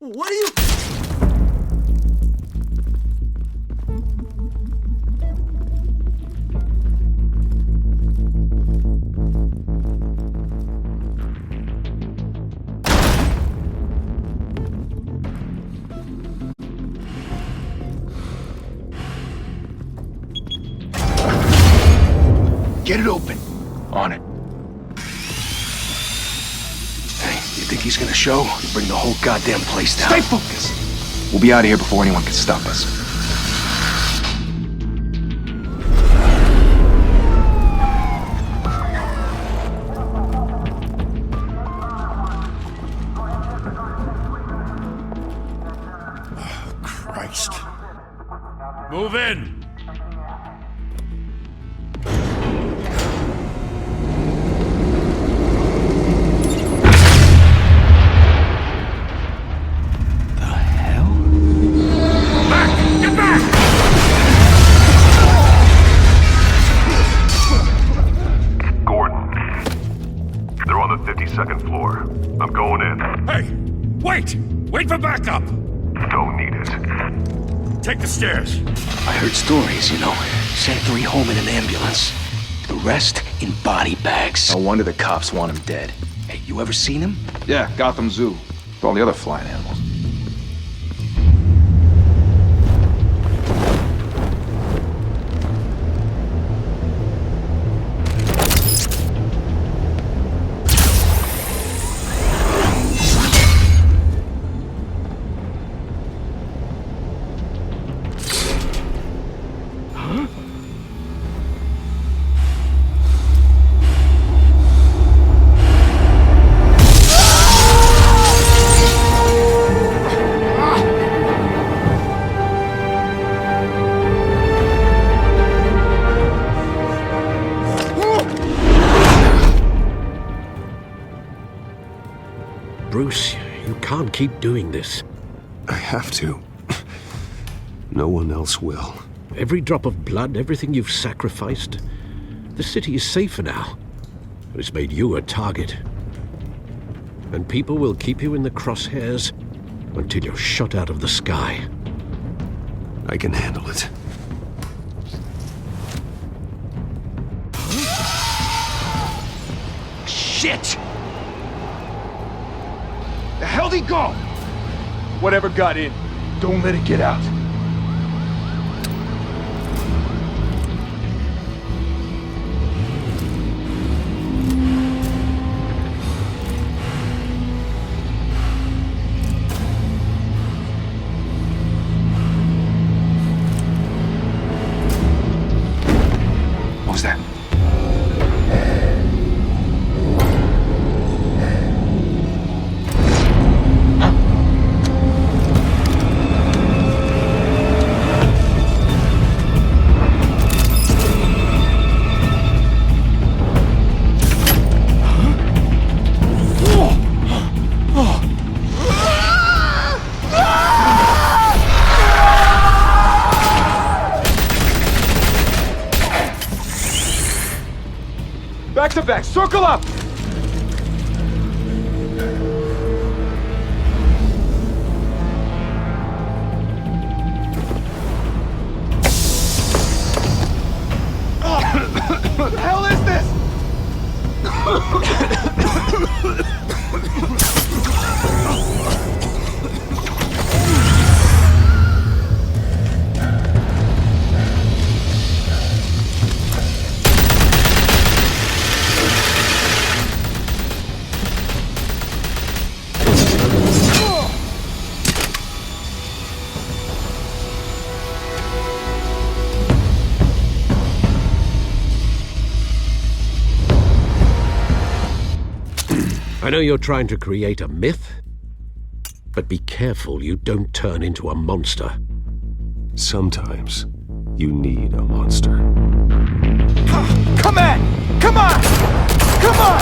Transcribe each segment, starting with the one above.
What are you... Get it open. On it. Hey, you think he's gonna show? You bring the whole goddamn place down. Stay focused! We'll be out of here before anyone can stop us. Oh, Christ. Move in! Second floor. I'm going in. Hey! Wait! Wait for backup! Don't need it. Take the stairs. I heard stories, you know. Sent 3 home in an ambulance. The rest in body bags. No wonder the cops want him dead. Hey, you ever seen him? Yeah, Gotham Zoo. With all the other flying animals. Bruce, you can't keep doing this. I have to. No one else will. Every drop of blood, everything you've sacrificed. The city is safer now. It's made you a target. And people will keep you in the crosshairs until you're shot out of the sky. I can handle it. Shit! The hell'd he go? Whatever got in, don't let it get out. What was that? Back to back, circle up! What the hell is this? I know you're trying to create a myth, but be careful you don't turn into a monster. Sometimes you need a monster. Come on! Come on! Come on!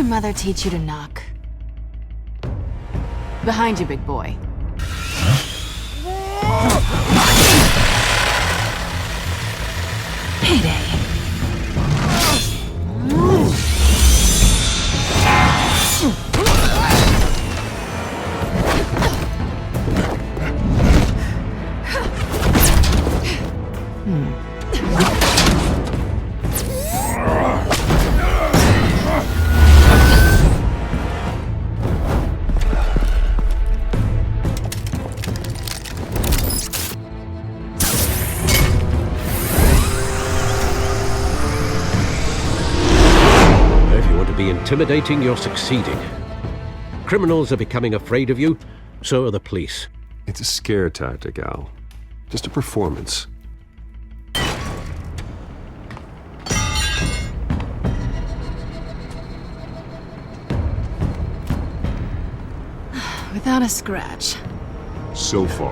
mother teach you to knock? Behind you, big boy. Payday. Intimidating, you're succeeding. Criminals are becoming afraid of you, so are the police. It's a scare tactic, Al. Just a performance. Without a scratch. So far.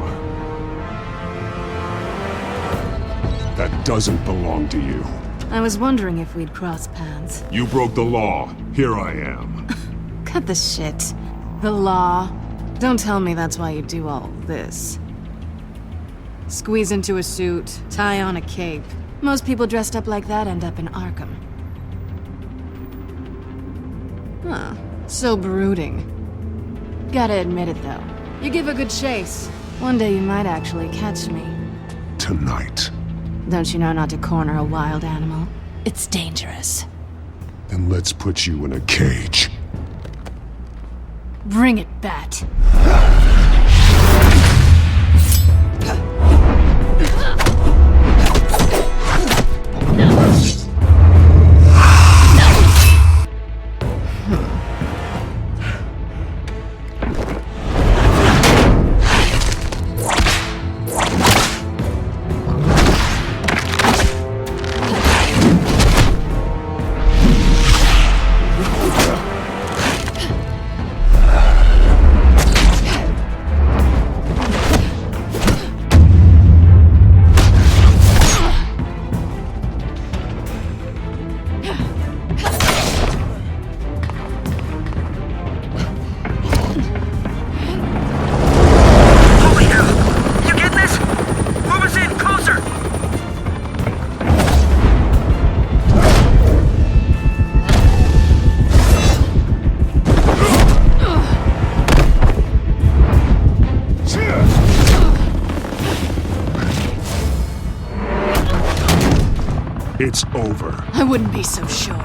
That doesn't belong to you. I was wondering if we'd cross paths. You broke the law. Here I am. Cut the shit. The law. Don't tell me that's why you do all this. Squeeze into a suit, tie on a cape. Most people dressed up like that end up in Arkham. Huh. So brooding. Gotta admit it, though. You give a good chase. One day you might actually catch me. Tonight. Don't you know not to corner a wild animal? It's dangerous. Then let's put you in a cage. Bring it, Bat. It's over. I wouldn't be so sure.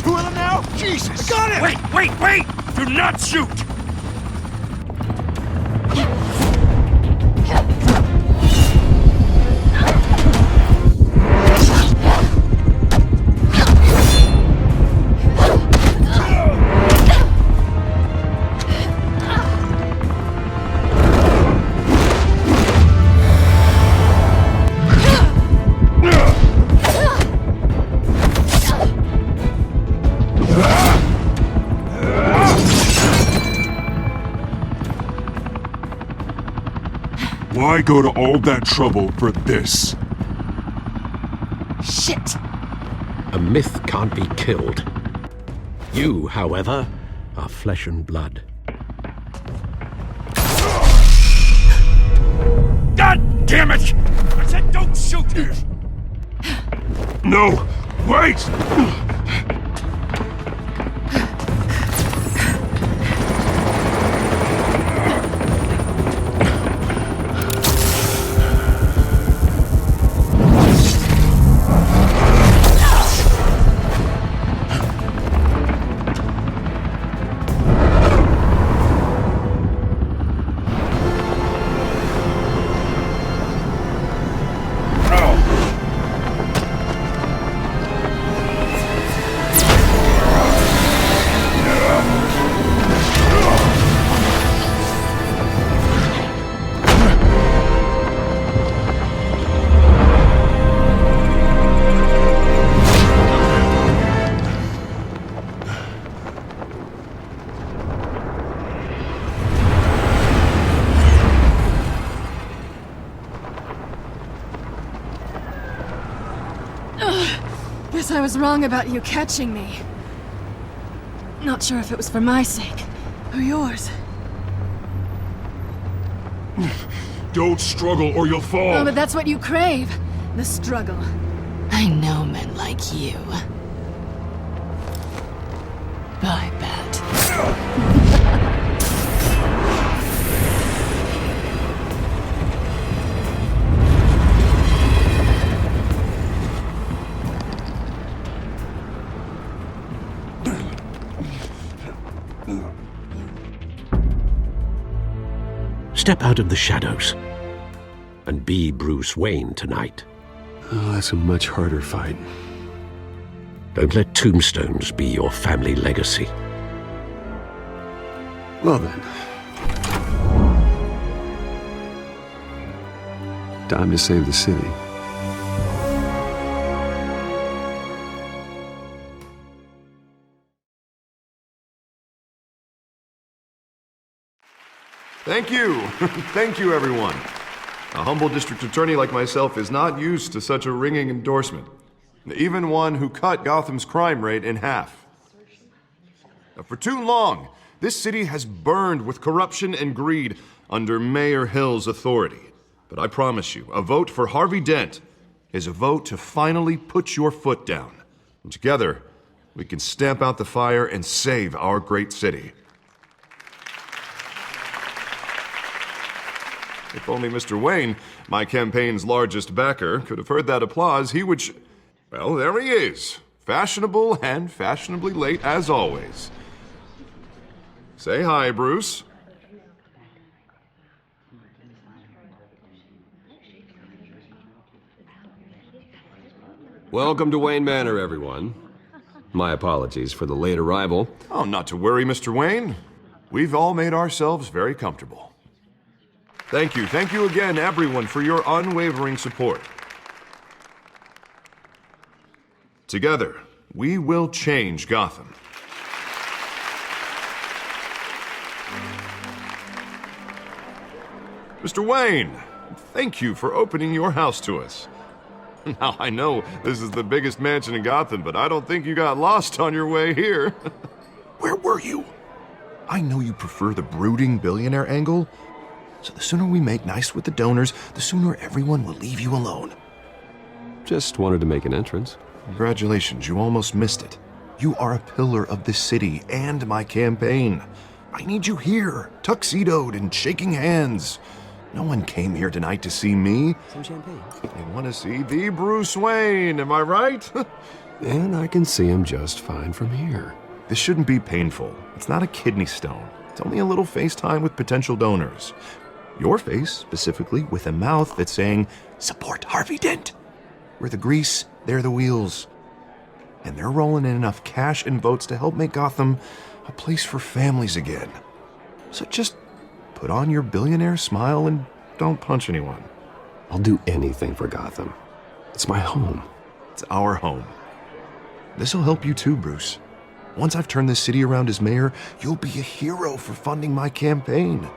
Two of them now? Jesus! Got it! Wait, wait, wait! Do not shoot! Why go to all that trouble for this? Shit! A myth can't be killed. You, however, are flesh and blood. God damn it! I said don't shoot her! No! Wait! guess I was wrong about you catching me. Not sure if it was for my sake, or yours. Don't struggle or you'll fall. Oh, but that's what you crave. The struggle. I know men like you. I bet. Step out of the shadows and be Bruce Wayne tonight. Oh, that's a much harder fight. Don't let tombstones be your family legacy. Well then. Time to save the city. Thank you. Thank you, everyone. A humble district attorney like myself is not used to such a ringing endorsement. Even one who cut Gotham's crime rate in half. For too long, this city has burned with corruption and greed under Mayor Hill's authority. But I promise you, a vote for Harvey Dent is a vote to finally put your foot down. And together, we can stamp out the fire and save our great city. If only Mr. Wayne, my campaign's largest backer, could have heard that applause, he would well, there he is. Fashionable and fashionably late as always. Say hi, Bruce. Welcome to Wayne Manor, everyone. My apologies for the late arrival. Oh, not to worry, Mr. Wayne. We've all made ourselves very comfortable. Thank you again, everyone, for your unwavering support. Together, we will change Gotham. Mr. Wayne, thank you for opening your house to us. Now, I know this is the biggest mansion in Gotham, but I don't think you got lost on your way here. Where were you? I know you prefer the brooding billionaire angle, so the sooner we make nice with the donors, the sooner everyone will leave you alone. Just wanted to make an entrance. Congratulations, you almost missed it. You are a pillar of this city and my campaign. I need you here, tuxedoed and shaking hands. No one came here tonight to see me. Some champagne. They want to see the Bruce Wayne, am I right? And I can see him just fine from here. This shouldn't be painful. It's not a kidney stone. It's only a little FaceTime with potential donors. Your face, specifically, with a mouth that's saying, support Harvey Dent. We're the grease, they're the wheels. And they're rolling in enough cash and votes to help make Gotham a place for families again. So just put on your billionaire smile and don't punch anyone. I'll do anything for Gotham. It's my home. It's our home. This'll help you too, Bruce. Once I've turned this city around as mayor, you'll be a hero for funding my campaign.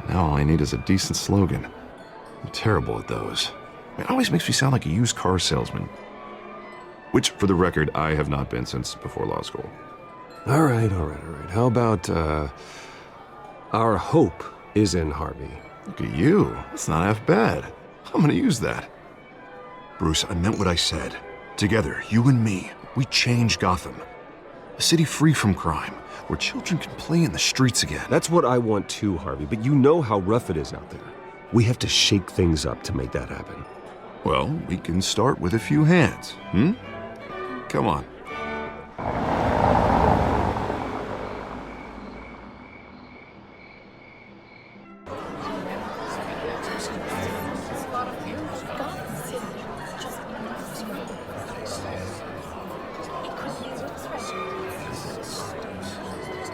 Now all I need is a decent slogan. I'm terrible at those. It always makes me sound like a used car salesman. Which, for the record, I have not been since before law school. All right. How about, our hope is in Harvey? Look at you. That's not half bad. I'm gonna use that. Bruce, I meant what I said. Together, you and me, we change Gotham. A city free from crime, where children can play in the streets again. That's what I want too, Harvey, but you know how rough it is out there. We have to shake things up to make that happen. Well, we can start with a few hands, Come on.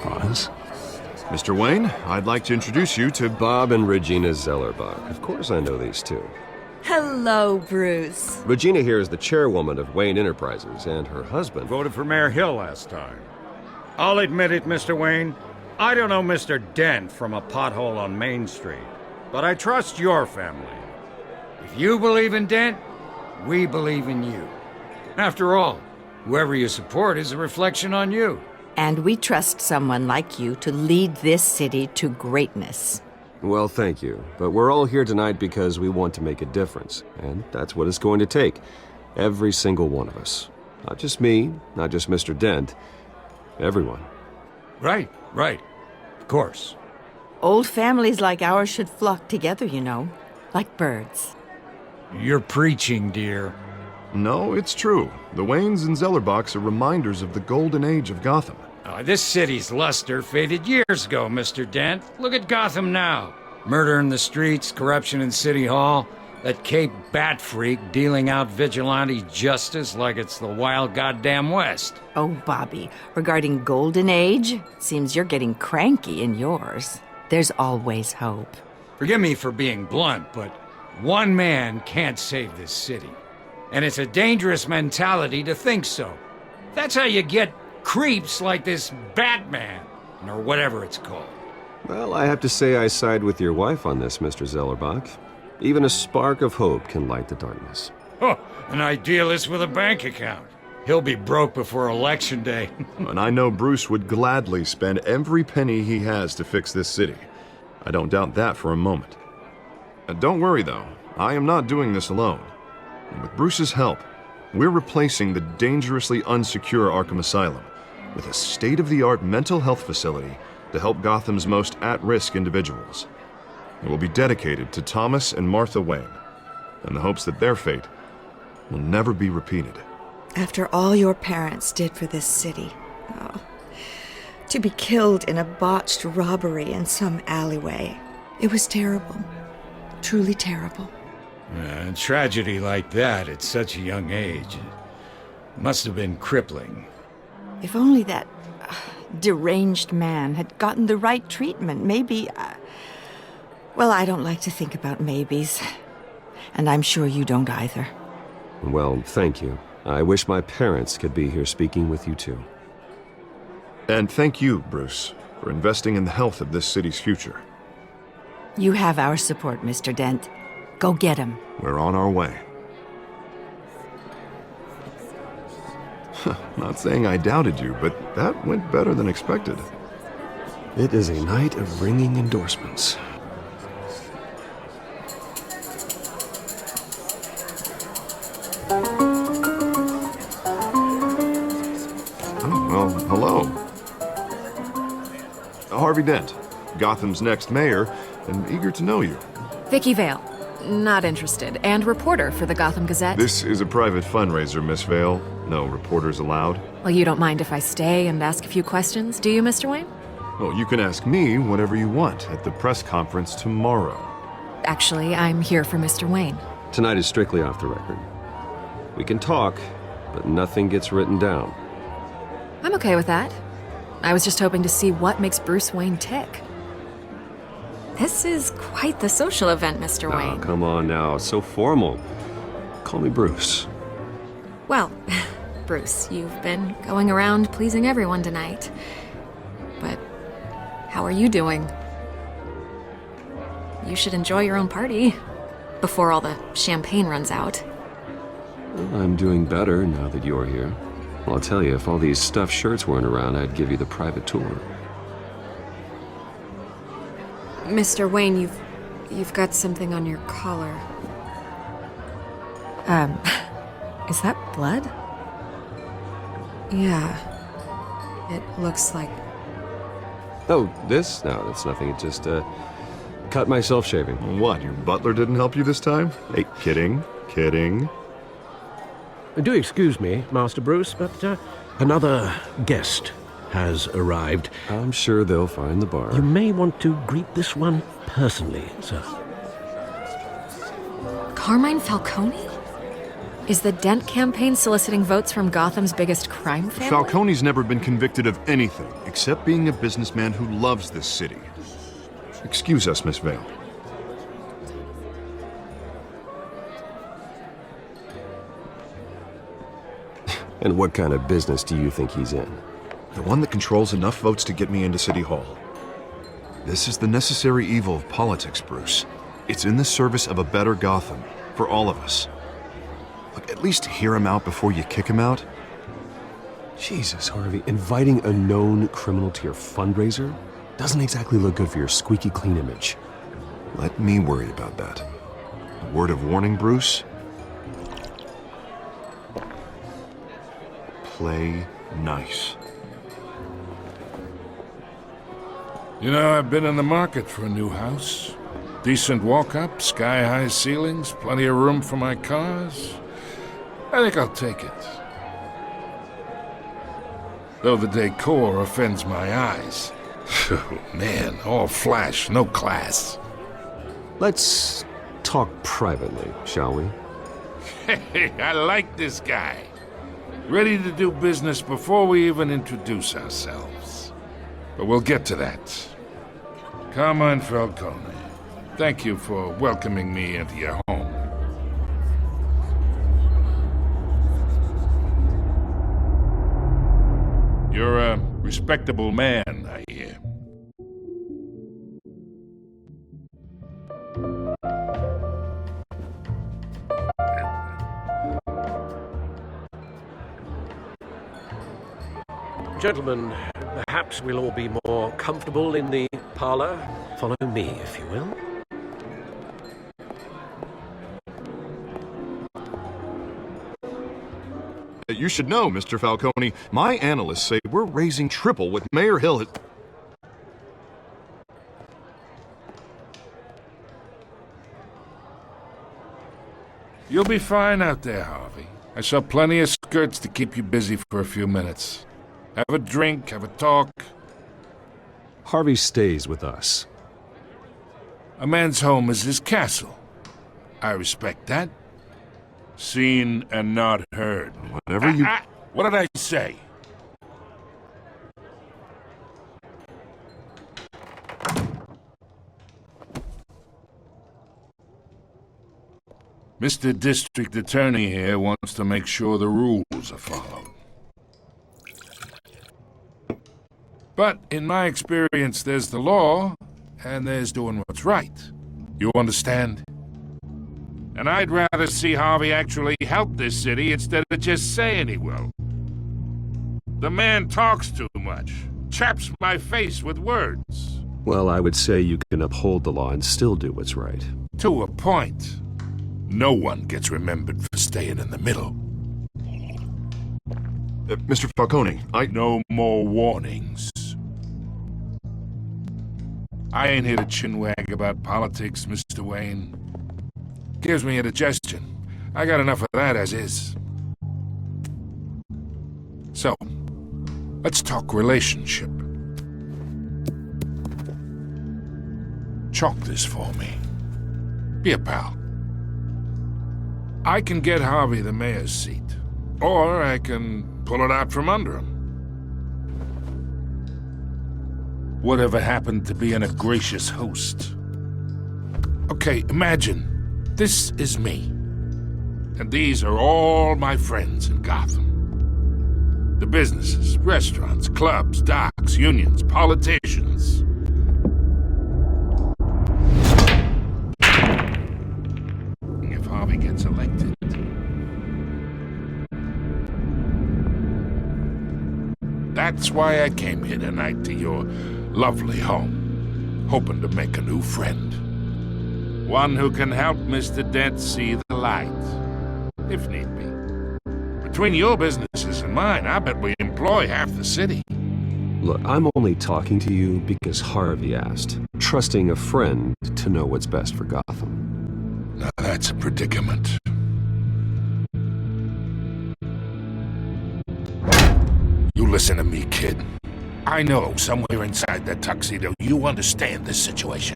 Pause. Mr. Wayne, I'd like to introduce you to Bob and Regina Zellerbach. Of course I know these two. Hello, Bruce. Regina here is the chairwoman of Wayne Enterprises, and her husband... Voted for Mayor Hill last time. I'll admit it, Mr. Wayne. I don't know Mr. Dent from a pothole on Main Street, but I trust your family. If you believe in Dent, we believe in you. After all, Whoever you support is a reflection on you. And we trust someone like you to lead this city to greatness. Well, thank you. But we're all here tonight because we want to make a difference. And that's what it's going to take. Every single one of us. Not just me, not just Mr. Dent. Everyone. Right. Of course. Old families like ours should flock together, you know, like birds. You're preaching, dear. No, it's true. The Waynes and Zellerbachs are reminders of the golden age of Gotham. This city's luster faded years ago, Mr. Dent. Look at Gotham now. Murder in the streets, corruption in City Hall, that Cape Bat freak dealing out vigilante justice like it's the wild goddamn West. Oh, Bobby, regarding Golden Age, seems you're getting cranky in yours. There's always hope. Forgive me for being blunt, but one man can't save this city. And it's a dangerous mentality to think so. That's how you get creeps like this Batman, or whatever it's called. Well, I have to say I side with your wife on this, Mr. Zellerbach. Even a spark of hope can light the darkness. Oh, an idealist with a bank account. He'll be broke before Election Day. And I know Bruce would gladly spend every penny he has to fix this city. I don't doubt that for a moment. Don't worry, though. I am not doing this alone. And with Bruce's help, we're replacing the dangerously unsecure Arkham Asylum with a state-of-the-art mental health facility to help Gotham's most at-risk individuals. It will be dedicated to Thomas and Martha Wayne, in the hopes that their fate will never be repeated. After all your parents did for this city, to be killed in a botched robbery in some alleyway, it was terrible. Truly terrible. A tragedy like that at such a young age must have been crippling. If only that deranged man had gotten the right treatment, maybe... Well, I don't like to think about maybes. And I'm sure you don't either. Well, thank you. I wish my parents could be here speaking with you too. And thank you, Bruce, for investing in the health of this city's future. You have our support, Mr. Dent. Go get him. We're on our way. Not saying I doubted you, but that went better than expected. It is a night of ringing endorsements. Well, hello. Harvey Dent, Gotham's next mayor, and eager to know you. Vicky Vale. Not interested. And reporter for the Gotham Gazette. This is a private fundraiser, Miss Vale. No reporters allowed. Well, you don't mind if I stay and ask a few questions, do you, Mr. Wayne? Well, you can ask me whatever you want at the press conference tomorrow. Actually, I'm here for Mr. Wayne. Tonight is strictly off the record. We can talk, but nothing gets written down. I'm okay with that. I was just hoping to see what makes Bruce Wayne tick. This is quite the social event, Mr. Wayne. Oh, come on now. It's so formal. Call me Bruce. Well, Bruce, you've been going around pleasing everyone tonight. But how are you doing? You should enjoy your own party before all the champagne runs out. Well, I'm doing better now that you're here. Well, I'll tell you, if all these stuffed shirts weren't around, I'd give you the private tour. Mr. Wayne, you've got something on your collar. Is that blood? Yeah. It looks like... Oh, this? No, that's nothing. It just, cut myself shaving. What, your butler didn't help you this time? Hey, kidding. Do excuse me, Master Bruce, but another guest has arrived. I'm sure they'll find the bar. You may want to greet this one personally, sir. Carmine Falcone? Is the Dent campaign soliciting votes from Gotham's biggest crime family? Falcone's never been convicted of anything except being a businessman who loves this city. Excuse us, Miss Vale. And what kind of business do you think he's in? The one that controls enough votes to get me into City Hall. This is the necessary evil of politics, Bruce. It's in the service of a better Gotham, for all of us. Look, at least hear him out before you kick him out. Jesus, Harvey, inviting a known criminal to your fundraiser doesn't exactly look good for your squeaky clean image. Let me worry about that. A word of warning, Bruce? Play nice. You know, I've been in the market for a new house. Decent walk-up, sky-high ceilings, plenty of room for my cars. I think I'll take it. Though the decor offends my eyes. Oh, man, all flash, no class. Let's talk privately, shall we? Hey, I like this guy. Ready to do business before we even introduce ourselves. But we'll get to that. Carmine Falcone, thank you for welcoming me into your home. You're a respectable man, I hear. Gentlemen, perhaps we'll all be more comfortable in the parlor. Follow me, if you will. You should know, Mr. Falcone, my analysts say we're raising triple what Mayor Hill had... You'll be fine out there, Harvey. I saw plenty of skirts to keep you busy for a few minutes. Have a drink, have a talk. Harvey stays with us. A man's home is his castle. I respect that. Seen and not heard. Whatever you... What did I say? Mr. District Attorney here wants to make sure the rules are followed. But in my experience, there's the law, and there's doing what's right. You understand? And I'd rather see Harvey actually help this city instead of just saying he will. The man talks too much, chaps my face with words. Well, I would say you can uphold the law and still do what's right. To a point. No one gets remembered for staying in the middle. Mr. Falcone, No more warnings. I ain't here to chinwag about politics, Mr. Wayne. Gives me indigestion. I got enough of that as is. So, let's talk relationship. Chalk this for me. Be a pal. I can get Harvey the mayor's seat, or I can pull it out from under him. Whatever happened to being a gracious host? Okay, imagine, this is me. And these are all my friends in Gotham. The businesses, restaurants, clubs, docks, unions, politicians. If Harvey gets elected... That's why I came here tonight to your lovely home, hoping to make a new friend. One who can help Mr. Dent see the light, if need be. Between your businesses and mine, I bet we employ half the city. Look, I'm only talking to you because Harvey asked, trusting a friend to know what's best for Gotham. Now that's a predicament. You listen to me, kid. I know somewhere inside that tuxedo you understand this situation.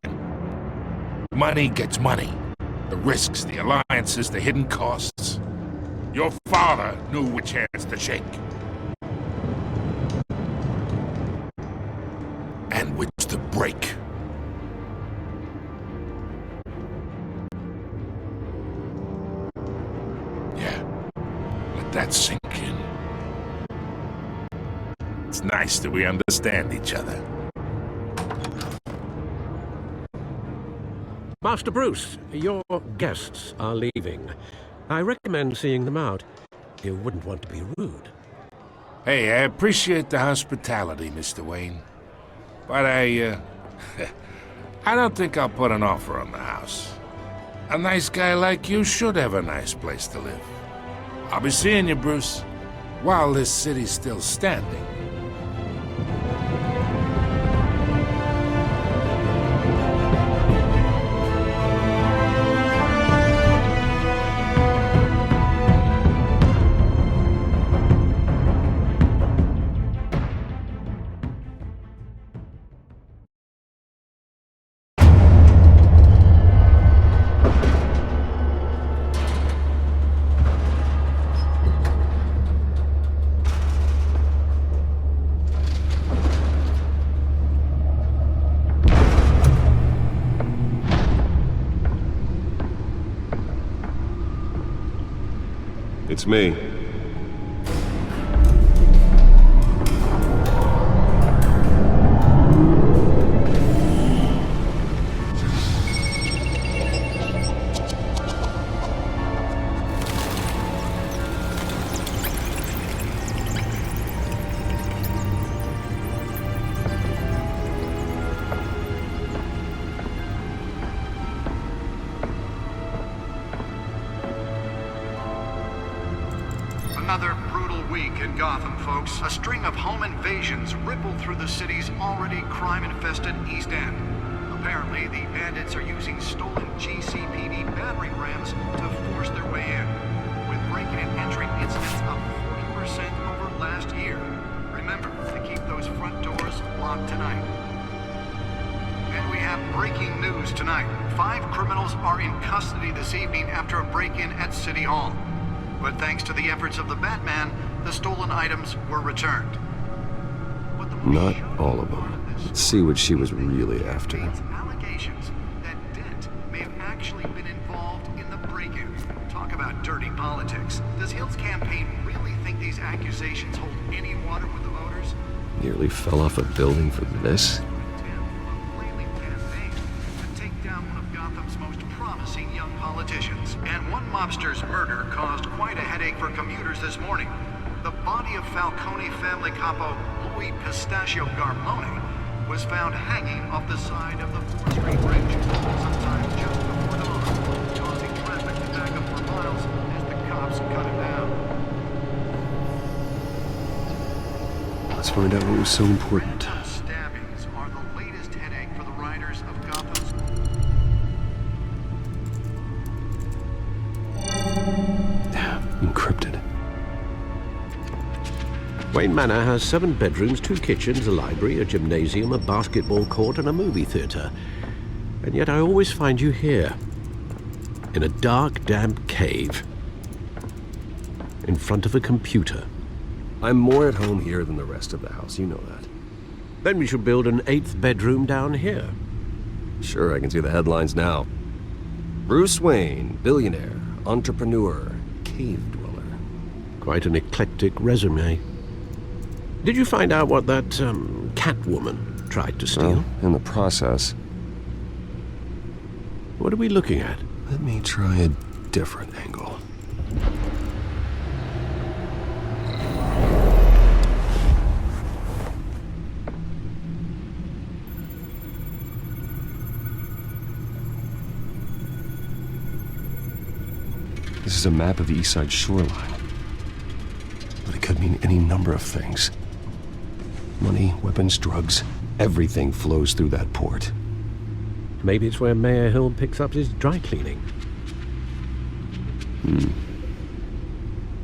Money gets money. The risks, the alliances, the hidden costs. Your father knew which hands to shake. And which to break. Yeah, let that sink in. It's nice that we understand each other. Master Bruce, your guests are leaving. I recommend seeing them out. You wouldn't want to be rude. Hey, I appreciate the hospitality, Mr. Wayne. But I don't think I'll put an offer on the house. A nice guy like you should have a nice place to live. I'll be seeing you, Bruce, while this city's still standing. It's me. Another brutal week in Gotham, folks. A string of home invasions rippled through the city's already crime-infested East End. Apparently, the bandits are using stolen GCPD battering rams to force their way in, with breaking and entering incidents up 40% over last year. Remember to keep those front doors locked tonight. And we have breaking news tonight. 5 criminals are in custody this evening after a break-in at City Hall. But thanks to the efforts of the Batman, the stolen items were returned. Not all of them. Let's see what she was really after. Allegations that Dent may have actually been involved in the break-in. Talk about dirty politics. Does Hill's campaign really think these accusations hold any water with the voters? Nearly fell off a building for this? Politicians. And one mobster's murder caused quite a headache for commuters this morning. The body of Falcone family capo Louis Pistachio Garmone was found hanging off the side of the 4th Street Bridge, sometime just before dawn, causing traffic to back up for miles as the cops cut him down. Let's find out what was so important. Stabbings are the latest headache for the riders of Gotham's... Encrypted. Wayne Manor has 7 bedrooms, 2 kitchens, a library, a gymnasium, a basketball court, and a movie theater. And yet I always find you here, in a dark, damp cave, in front of a computer. I'm more at home here than the rest of the house, you know that. Then we should build an 8th bedroom down here. Sure, I can see the headlines now. Bruce Wayne, billionaire, entrepreneur, cave dweller. Quite an eclectic resume. Did you find out what that, Catwoman tried to steal? Well, in the process. What are we looking at? Let me try a different angle. This is a map of the East Side shoreline. But it could mean any number of things. Money, weapons, drugs, everything flows through that port. Maybe it's where Mayor Hill picks up his dry cleaning.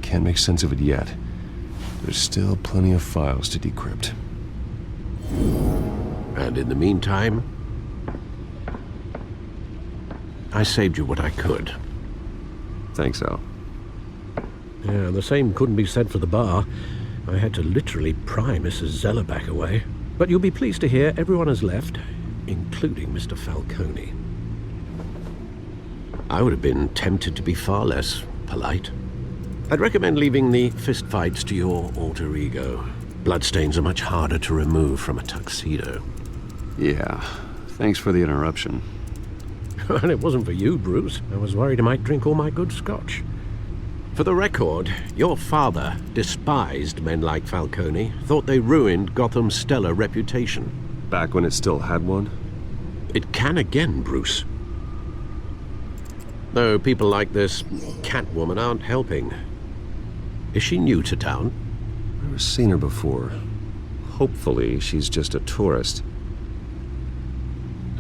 Can't make sense of it yet. There's still plenty of files to decrypt. And in the meantime, I saved you what I could. Thanks, Al. Yeah, the same couldn't be said for the bar. I had to literally pry Mrs. Zellerback away. But you'll be pleased to hear everyone has left, including Mr. Falcone. I would have been tempted to be far less polite. I'd recommend leaving the fistfights to your alter ego. Bloodstains are much harder to remove from a tuxedo. Yeah, thanks for the interruption. And it wasn't for you, Bruce. I was worried I might drink all my good scotch. For the record, your father despised men like Falcone, thought they ruined Gotham's stellar reputation. Back when it still had one? It can again, Bruce. Though people like this Catwoman aren't helping. Is she new to town? I've never seen her before. Hopefully, she's just a tourist.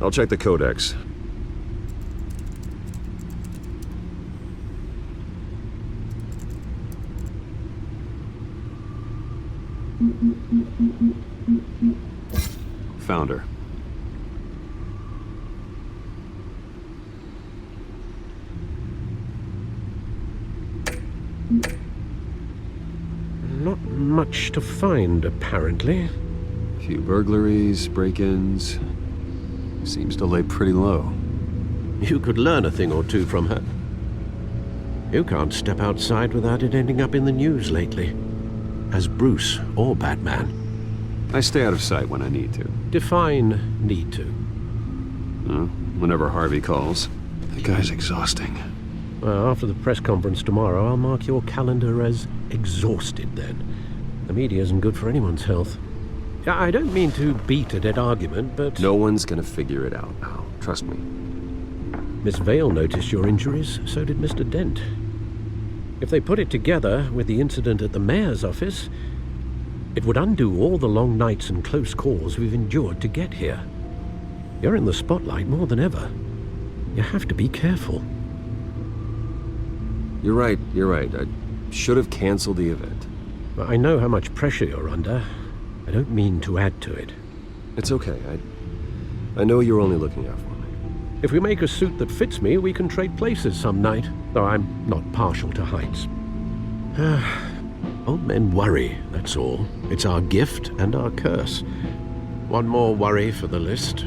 I'll check the codex. Found her. Not much to find, apparently. A few burglaries, break-ins. Seems to lay pretty low. You could learn a thing or two from her. You can't step outside without it ending up in the news lately. As Bruce or Batman. I stay out of sight when I need to. Define need to. Whenever Harvey calls. The guy's exhausting. Well, after the press conference tomorrow, I'll mark your calendar as exhausted then. The media isn't good for anyone's health. I don't mean to beat a dead argument, but... No one's gonna figure it out now. Trust me. Miss Vale noticed your injuries, so did Mr. Dent. If they put it together with the incident at the mayor's office, it would undo all the long nights and close calls we've endured to get here. You're in the spotlight more than ever. You have to be careful. You're right. I should have canceled the event. I know how much pressure you're under. I don't mean to add to it. It's okay. I know you're only looking out for me. If we make a suit that fits me, we can trade places some night, though I'm not partial to heights. Old men worry, that's all. It's our gift and our curse. One more worry for the list.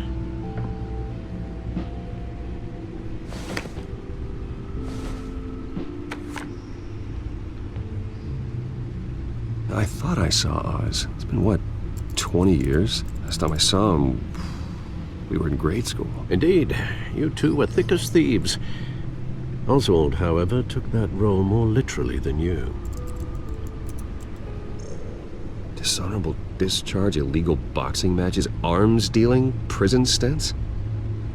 I thought I saw Oz. It's been, what, 20 years? Last time I saw him, we were in grade school. Indeed. You two were thick as thieves. Oswald, however, took that role more literally than you. Dishonorable discharge, illegal boxing matches, arms dealing, prison stints?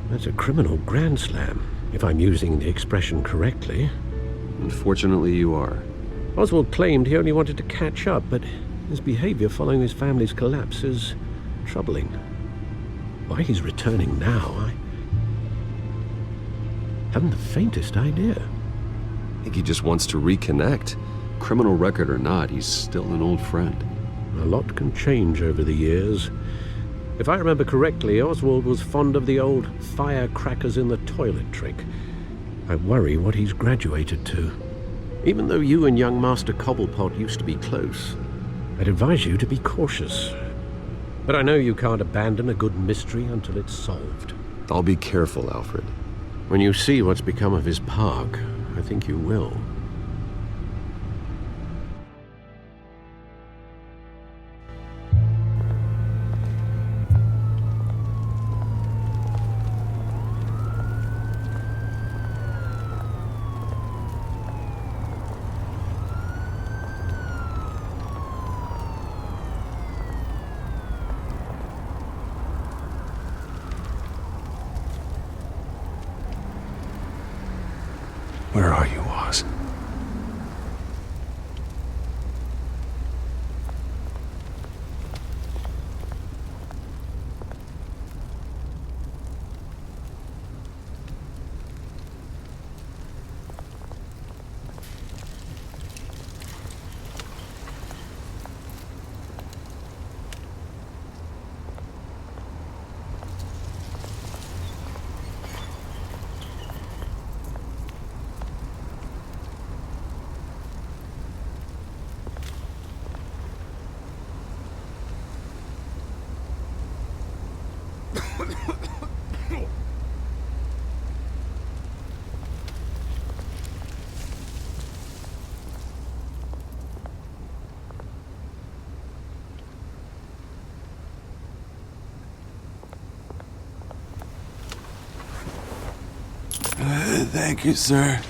That's a criminal grand slam, if I'm using the expression correctly. Unfortunately, you are. Oswald claimed he only wanted to catch up, but his behavior following his family's collapse is troubling. Why he's returning now, I haven't the faintest idea. I think he just wants to reconnect. Criminal record or not, he's still an old friend. A lot can change over the years. If I remember correctly, Oswald was fond of the old firecrackers in the toilet trick. I worry what he's graduated to. Even though you and young Master Cobblepot used to be close, I'd advise you to be cautious. But I know you can't abandon a good mystery until it's solved. I'll be careful, Alfred. When you see what's become of his park, I think you will. Where are you, Oz? Thank you, sir.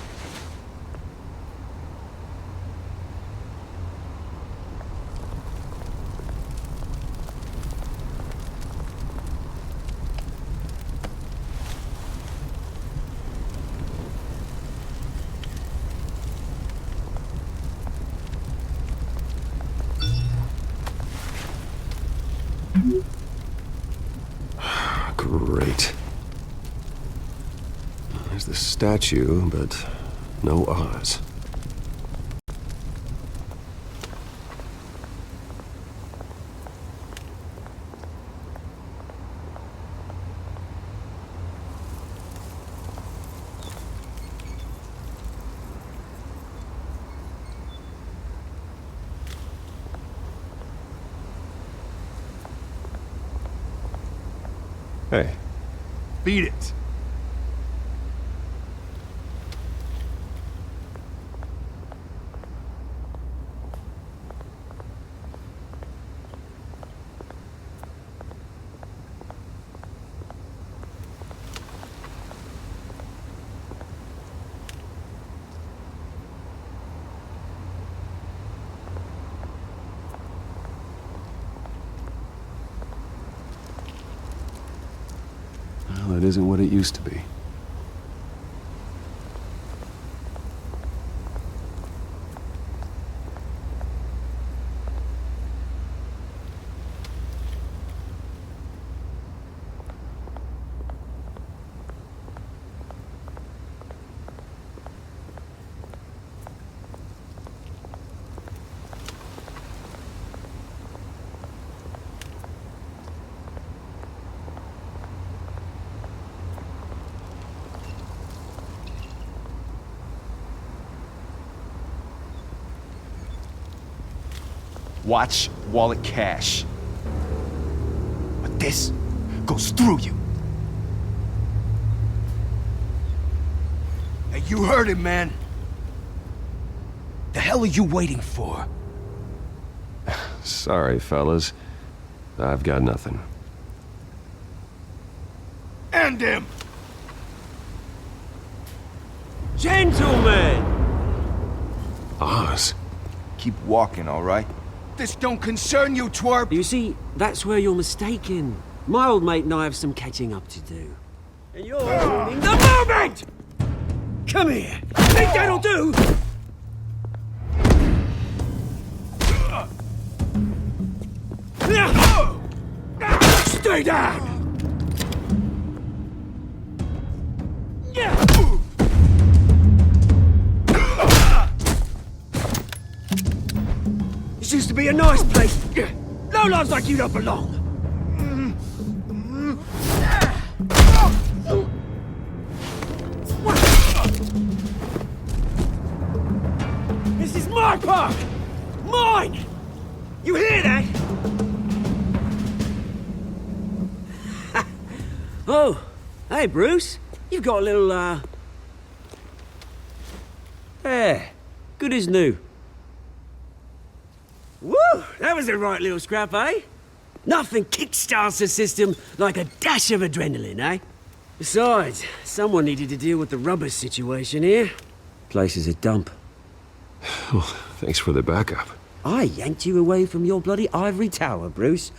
Great. There's the statue, but no Oz. Hey. Beat it. Well, it isn't what it used to be. Watch wallet cash. But this goes through you. Hey, you heard him, man. The hell are you waiting for? Sorry, fellas. I've got nothing. End him! Gentlemen! Oz. Keep walking, all right? This don't concern you, twerp! You see, that's where you're mistaken. My old mate and I have some catching up to do. And you're ruining the moment! Come here! Think that'll do? Stay down! This used to be a nice place. No lives like you don't belong. This is my park! Mine! You hear that? Oh, hey Bruce. You've got a little, There. Good as new. Woo! That was a right little scrap, eh? Nothing kickstarts the system like a dash of adrenaline, eh? Besides, someone needed to deal with the rubber situation here. Place is a dump. Well, thanks for the backup. I yanked you away from your bloody ivory tower, Bruce.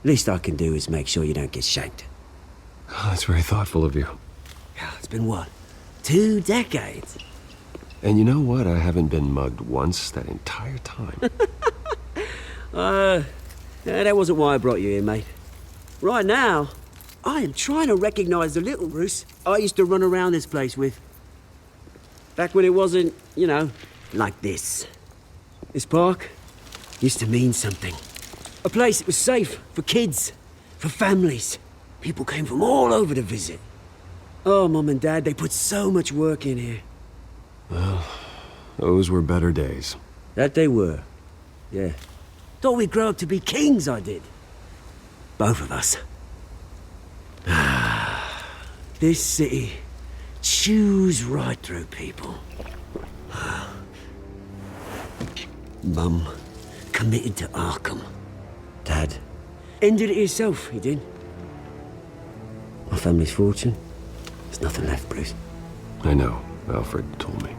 Least I can do is make sure you don't get shanked. Oh, that's very thoughtful of you. It's been what? 2 decades? And you know what? I haven't been mugged once that entire time. That wasn't why I brought you here, mate. Right now, I am trying to recognize the little Bruce I used to run around this place with. Back when it wasn't, you know, like this. This park used to mean something. A place that was safe for kids, for families. People came from all over to visit. Oh, Mum and Dad, they put so much work in here. Well, those were better days. That they were. Yeah. Thought we'd grow up to be kings, I did. Both of us. This city chews right through people. Mum committed to Arkham. Dad ended it himself, he did. My family's fortune. There's nothing left, Bruce. I know. Alfred told me.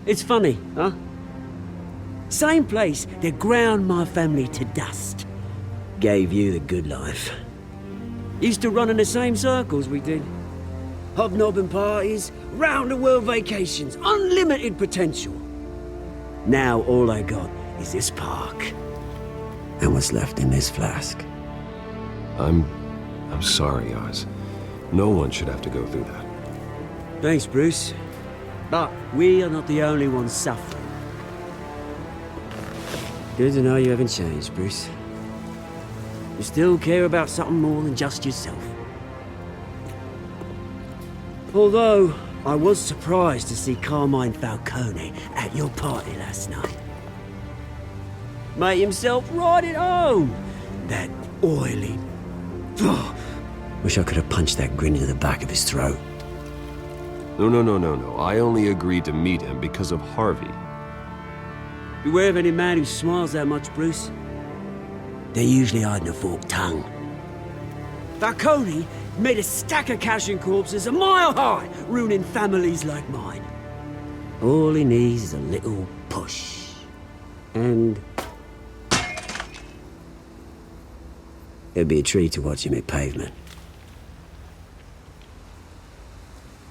It's funny, huh? Same place that ground my family to dust. Gave you the good life. Used to run in the same circles we did. Hobnobbing parties, round-the-world vacations, unlimited potential. Now all I got is this park. and what's left in this flask. I'm sorry, Oz. No one should have to go through that. Thanks, Bruce. But we are not the only ones suffering. Good to know you haven't changed, Bruce. You still care about something more than just yourself. Although, I was surprised to see Carmine Falcone at your party last night. Made himself right at home. That oily... Oh, wish I could have punched that grin into the back of his throat. No. I only agreed to meet him because of Harvey. Beware of any man who smiles that much, Bruce. They're usually hiding a forked tongue. Falcone made a stack of cash and corpses a mile high, ruining families like mine. All he needs is a little push. And... it'd be a treat to watch him hit pavement.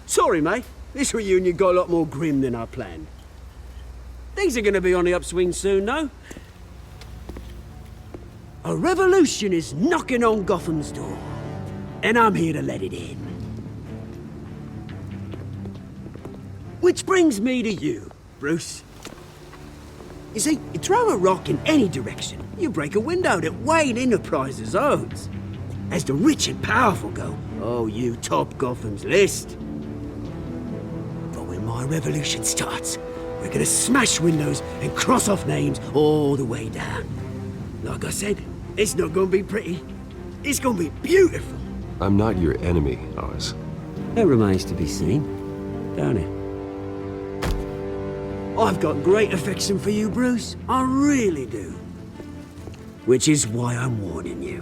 Sorry, mate. This reunion got a lot more grim than I planned. Things are gonna be on the upswing soon, though. A revolution is knocking on Gotham's door, and I'm here to let it in. Which brings me to you, Bruce. You see, you throw a rock in any direction, you break a window that Wayne Enterprises owns. As the rich and powerful go, oh, you top Gotham's list. But when my revolution starts, we're gonna smash windows and cross off names all the way down. Like I said, it's not gonna be pretty. It's gonna be beautiful. I'm not your enemy, Oz. That remains to be seen, don't it? I've got great affection for you, Bruce. I really do. Which is why I'm warning you.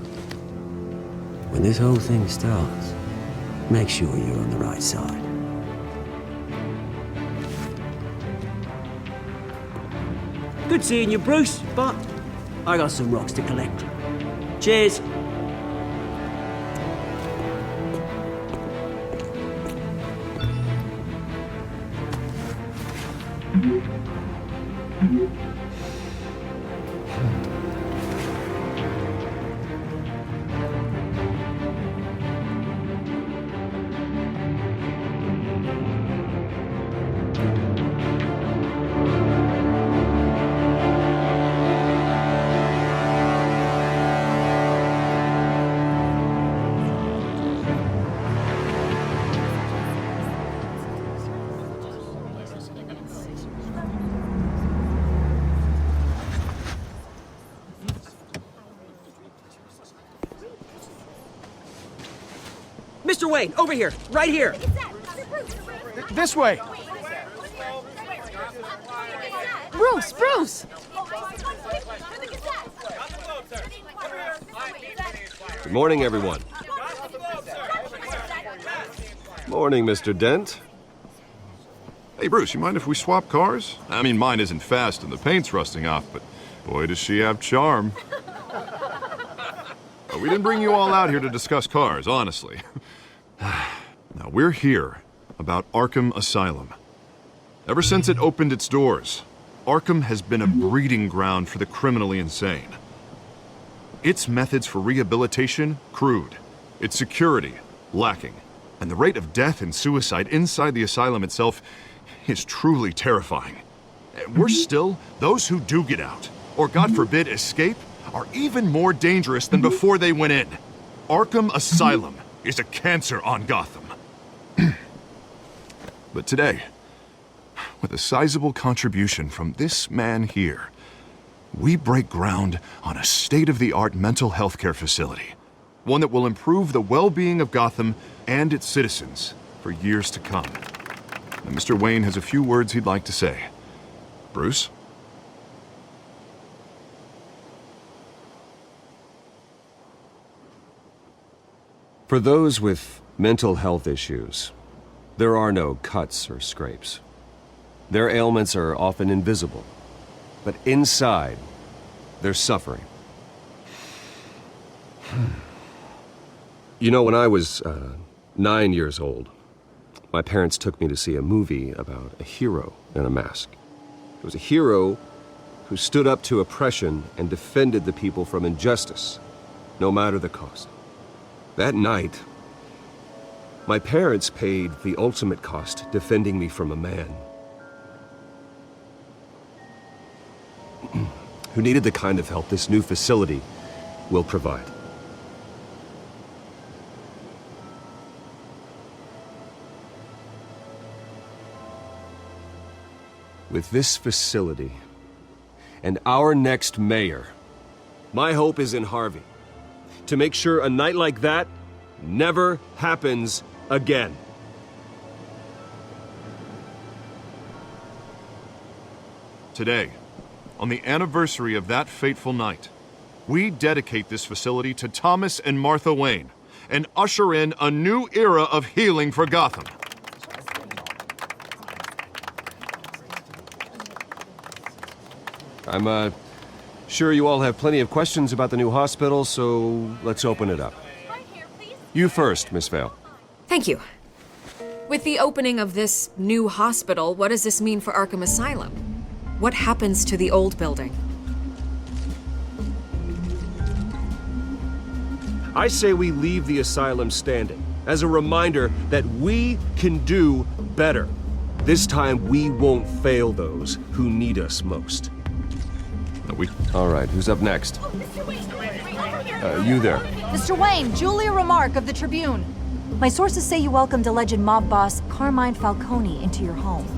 When this whole thing starts, make sure you're on the right side. Good seeing you, Bruce, but I got some rocks to collect. Cheers. Mr. Wayne, over here, right here. This way. Bruce! Good morning, everyone. Morning, Mr. Dent. Hey, Bruce, you mind if we swap cars? I mean, mine isn't fast and the paint's rusting off, but boy, does she have charm. We didn't bring you all out here to discuss cars, honestly. Now, we're here about Arkham Asylum. Ever since it opened its doors, Arkham has been a breeding ground for the criminally insane. Its methods for rehabilitation, crude. Its security, lacking. And the rate of death and suicide inside the asylum itself is truly terrifying. And worse still, those who do get out, or God forbid escape, are even more dangerous than before they went in. Arkham Asylum is a cancer on Gotham. But today, with a sizable contribution from this man here, we break ground on a state-of-the-art mental health care facility. One that will improve the well-being of Gotham and its citizens for years to come. And Mr. Wayne has a few words he'd like to say. Bruce? For those with mental health issues, there are no cuts or scrapes. Their ailments are often invisible, but inside, they're suffering. You know, when I was 9 years old, my parents took me to see a movie about a hero in a mask. It was a hero who stood up to oppression and defended the people from injustice, no matter the cost. That night, my parents paid the ultimate cost defending me from a man who needed the kind of help this new facility will provide. With this facility and our next mayor, my hope is in Harvey. To make sure a night like that never happens again. Today, on the anniversary of that fateful night, we dedicate this facility to Thomas and Martha Wayne and usher in a new era of healing for Gotham. I'm sure you all have plenty of questions about the new hospital, so let's open it up. You first, Miss Vale. Thank you. With the opening of this new hospital, what does this mean for Arkham Asylum? What happens to the old building? I say we leave the asylum standing as a reminder that we can do better. This time we won't fail those who need us most. All right, who's up next? You there. Mr. Wayne, Julia Remark of the Tribune. My sources say you welcomed alleged mob boss Carmine Falcone into your home.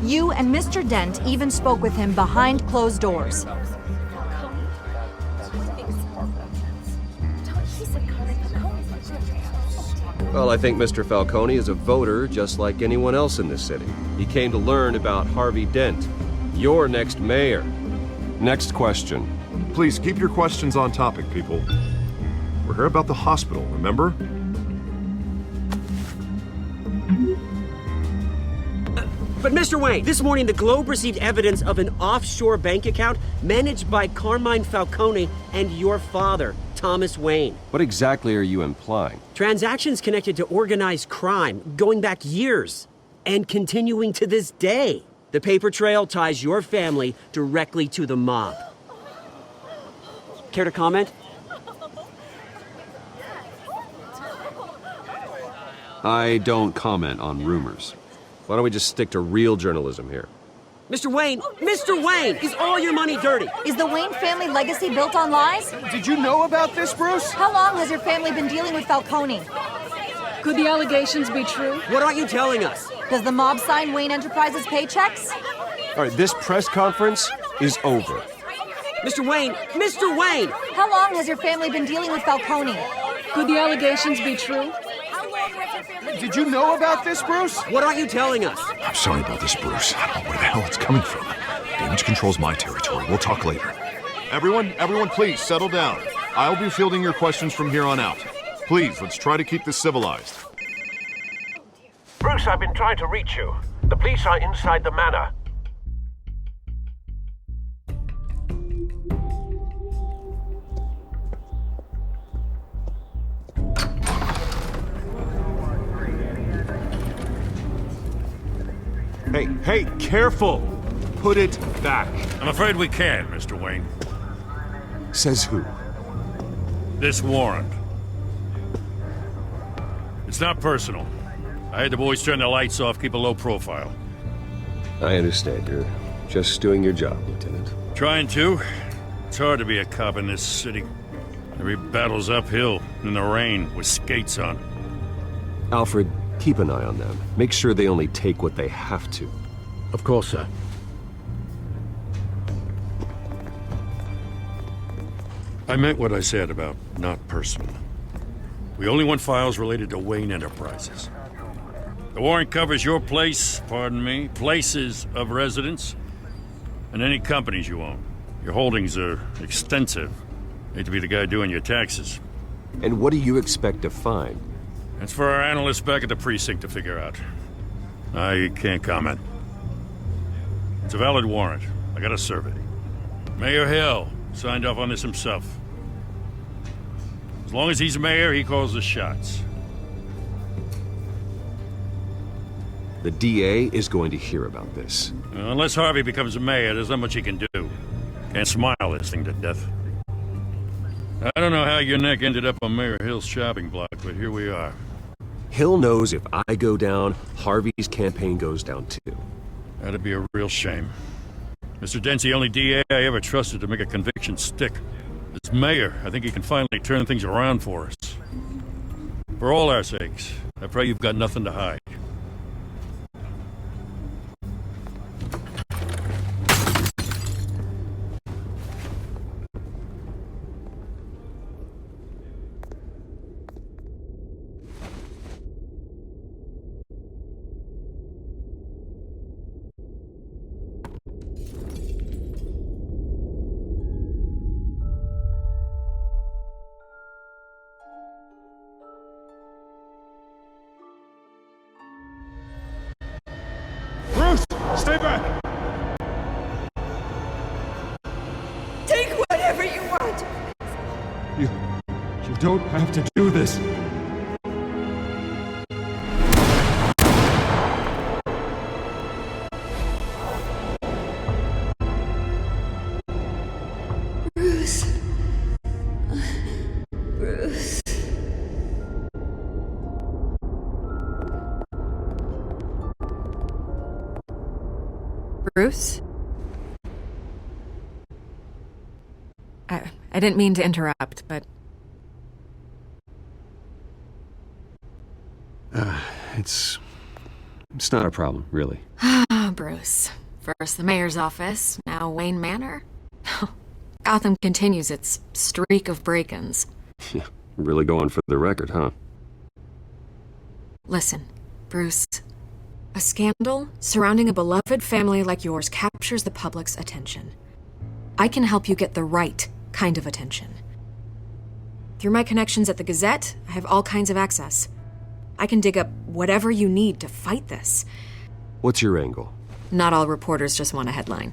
You and Mr. Dent even spoke with him behind closed doors. Well, I think Mr. Falcone is a voter just like anyone else in this city. He came to learn about Harvey Dent, your next mayor. Next question. Please keep your questions on topic, people. We're here about the hospital, remember? But Mr. Wayne, this morning the Globe received evidence of an offshore bank account managed by Carmine Falcone and your father, Thomas Wayne. What exactly are you implying? Transactions connected to organized crime going back years and continuing to this day. The paper trail ties your family directly to the mob. Care to comment? I don't comment on rumors. Why don't we just stick to real journalism here? Mr. Wayne! Mr. Wayne! Is all your money dirty? Is the Wayne family legacy built on lies? Did you know about this, Bruce? How long has your family been dealing with Falcone? Could the allegations be true? What aren't you telling us? Does the mob sign Wayne Enterprises paychecks? All right, this press conference is over. Mr. Wayne! Mr. Wayne! How long has your family been dealing with Falcone? Could the allegations be true? Did you know about this, Bruce? What aren't you telling us? I'm sorry about this, Bruce. I don't know where the hell it's coming from. Damage control's my territory. We'll talk later. Everyone, please settle down. I'll be fielding your questions from here on out. Please, let's try to keep this civilized. Bruce, I've been trying to reach you. The police are inside the manor. Hey, careful! Put it back. I'm afraid we can't, Mr. Wayne. Says who? This warrant. It's not personal. I had the boys turn the lights off, keep a low profile. I understand. You're just doing your job, Lieutenant. Trying to. It's hard to be a cop in this city. Every battle's uphill, in the rain, with skates on. Alfred, keep an eye on them. Make sure they only take what they have to. Of course, sir. I meant what I said about not personal. We only want files related to Wayne Enterprises. The warrant covers your place, pardon me, places of residence, and any companies you own. Your holdings are extensive. Hate to be the guy doing your taxes. And what do you expect to find? That's for our analysts back at the precinct to figure out. I can't comment. It's a valid warrant. I gotta serve it. Mayor Hill signed off on this himself. As long as he's mayor, he calls the shots. The DA is going to hear about this. Unless Harvey becomes mayor, there's not much he can do. Can't smile this thing to death. I don't know how your neck ended up on Mayor Hill's shopping block, but here we are. Hill knows if I go down, Harvey's campaign goes down too. That'd be a real shame. Mr. Dent's the only DA I ever trusted to make a conviction stick. As mayor, I think he can finally turn things around for us. For all our sakes, I pray you've got nothing to hide. Stay back! Take whatever you want! You don't have to do this. Bruce. Bruce. Bruce? I didn't mean to interrupt, but... It's not a problem, really. Ah, Bruce. First the mayor's office, now Wayne Manor. Gotham continues its streak of break-ins. Yeah, really going for the record, huh? Listen, Bruce. A scandal surrounding a beloved family like yours captures the public's attention. I can help you get the right kind of attention. Through my connections at the Gazette, I have all kinds of access. I can dig up whatever you need to fight this. What's your angle? Not all reporters just want a headline.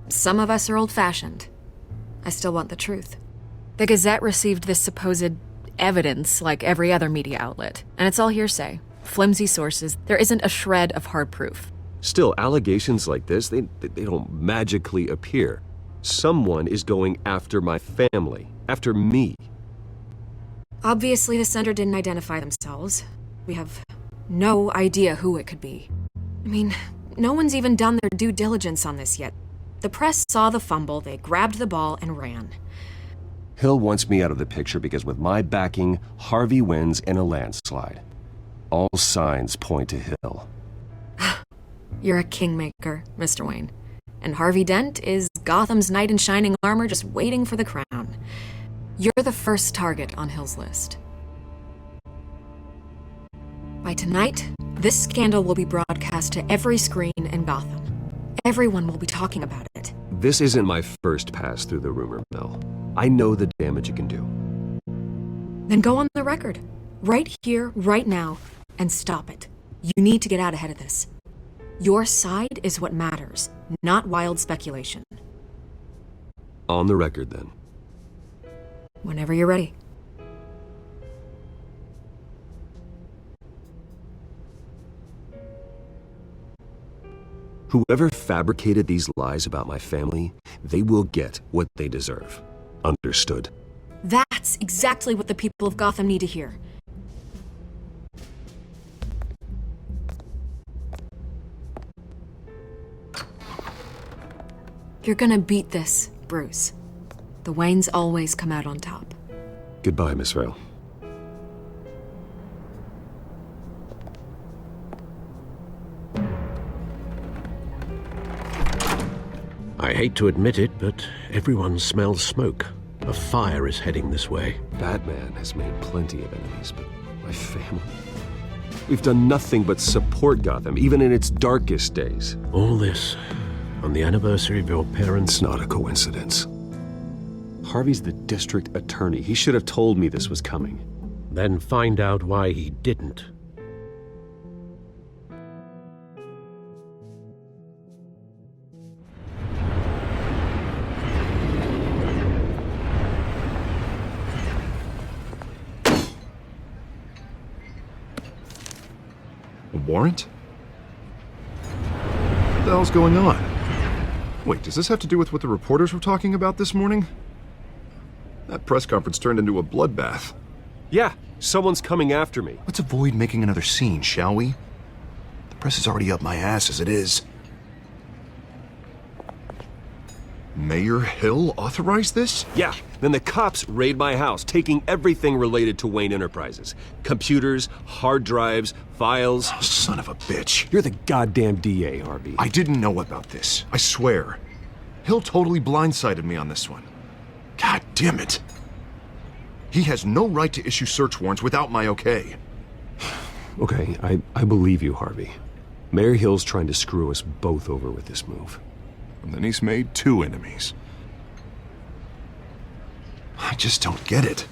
Some of us are old-fashioned. I still want the truth. The Gazette received this supposed evidence like every other media outlet, and it's all hearsay. Flimsy sources. There isn't a shred of hard proof. Still, allegations like this, they don't magically appear. Someone is going after my family, after me. Obviously, the sender didn't identify themselves. We have no idea who it could be. I mean, no one's even done their due diligence on this yet. The press saw the fumble, they grabbed the ball and ran. Hill wants me out of the picture because with my backing, Harvey wins in a landslide. All signs point to Hill. You're a kingmaker, Mr. Wayne. And Harvey Dent is Gotham's knight in shining armor just waiting for the crown. You're the first target on Hill's list. By tonight, this scandal will be broadcast to every screen in Gotham. Everyone will be talking about it. This isn't my first pass through the rumor mill. I know the damage it can do. Then go on the record. Right here, right now, and stop it. You need to get out ahead of this. Your side is what matters, not wild speculation. On the record, then. Whenever you're ready. Whoever fabricated these lies about my family, they will get what they deserve. Understood? That's exactly what the people of Gotham need to hear. You're gonna beat this, Bruce. The Waynes always come out on top. Goodbye, Miss Vale. I hate to admit it, but everyone smells smoke. A fire is heading this way. Batman has made plenty of enemies, but my family... We've done nothing but support Gotham, even in its darkest days. All this on the anniversary of your parents'... It's not a coincidence. Harvey's the district attorney. He should have told me this was coming. Then find out why he didn't. A warrant? What the hell's going on? Wait, does this have to do with what the reporters were talking about this morning? That press conference turned into a bloodbath. Yeah, someone's coming after me. Let's avoid making another scene, shall we? The press is already up my ass as it is. Mayor Hill authorized this? Yeah, then the cops raid my house, taking everything related to Wayne Enterprises. Computers, hard drives, files. Oh, son of a bitch. You're the goddamn DA, Harvey. I didn't know about this. I swear. Hill totally blindsided me on this one. God damn it. He has no right to issue search warrants without my okay. Okay, I believe you, Harvey. Mayor Hill's trying to screw us both over with this move. And then he's made 2 enemies. I just don't get it.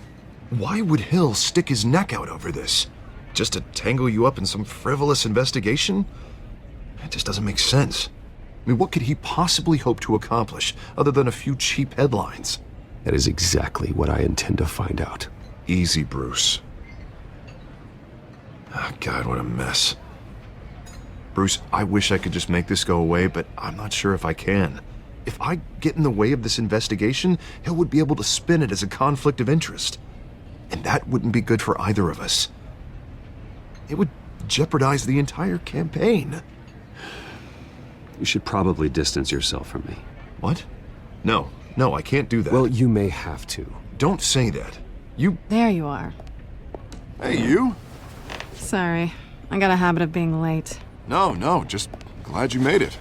Why would Hill stick his neck out over this? Just to tangle you up in some frivolous investigation? It just doesn't make sense. I mean, what could he possibly hope to accomplish other than a few cheap headlines? That is exactly what I intend to find out. Easy, Bruce. Oh, God, what a mess. Bruce, I wish I could just make this go away, but I'm not sure if I can. If I get in the way of this investigation, Hill would be able to spin it as a conflict of interest. And that wouldn't be good for either of us. It would jeopardize the entire campaign. You should probably distance yourself from me. What? No, I can't do that. Well, you may have to. Don't say that. You... There you are. Hey, you? Sorry. I got a habit of being late. No, just glad you made it.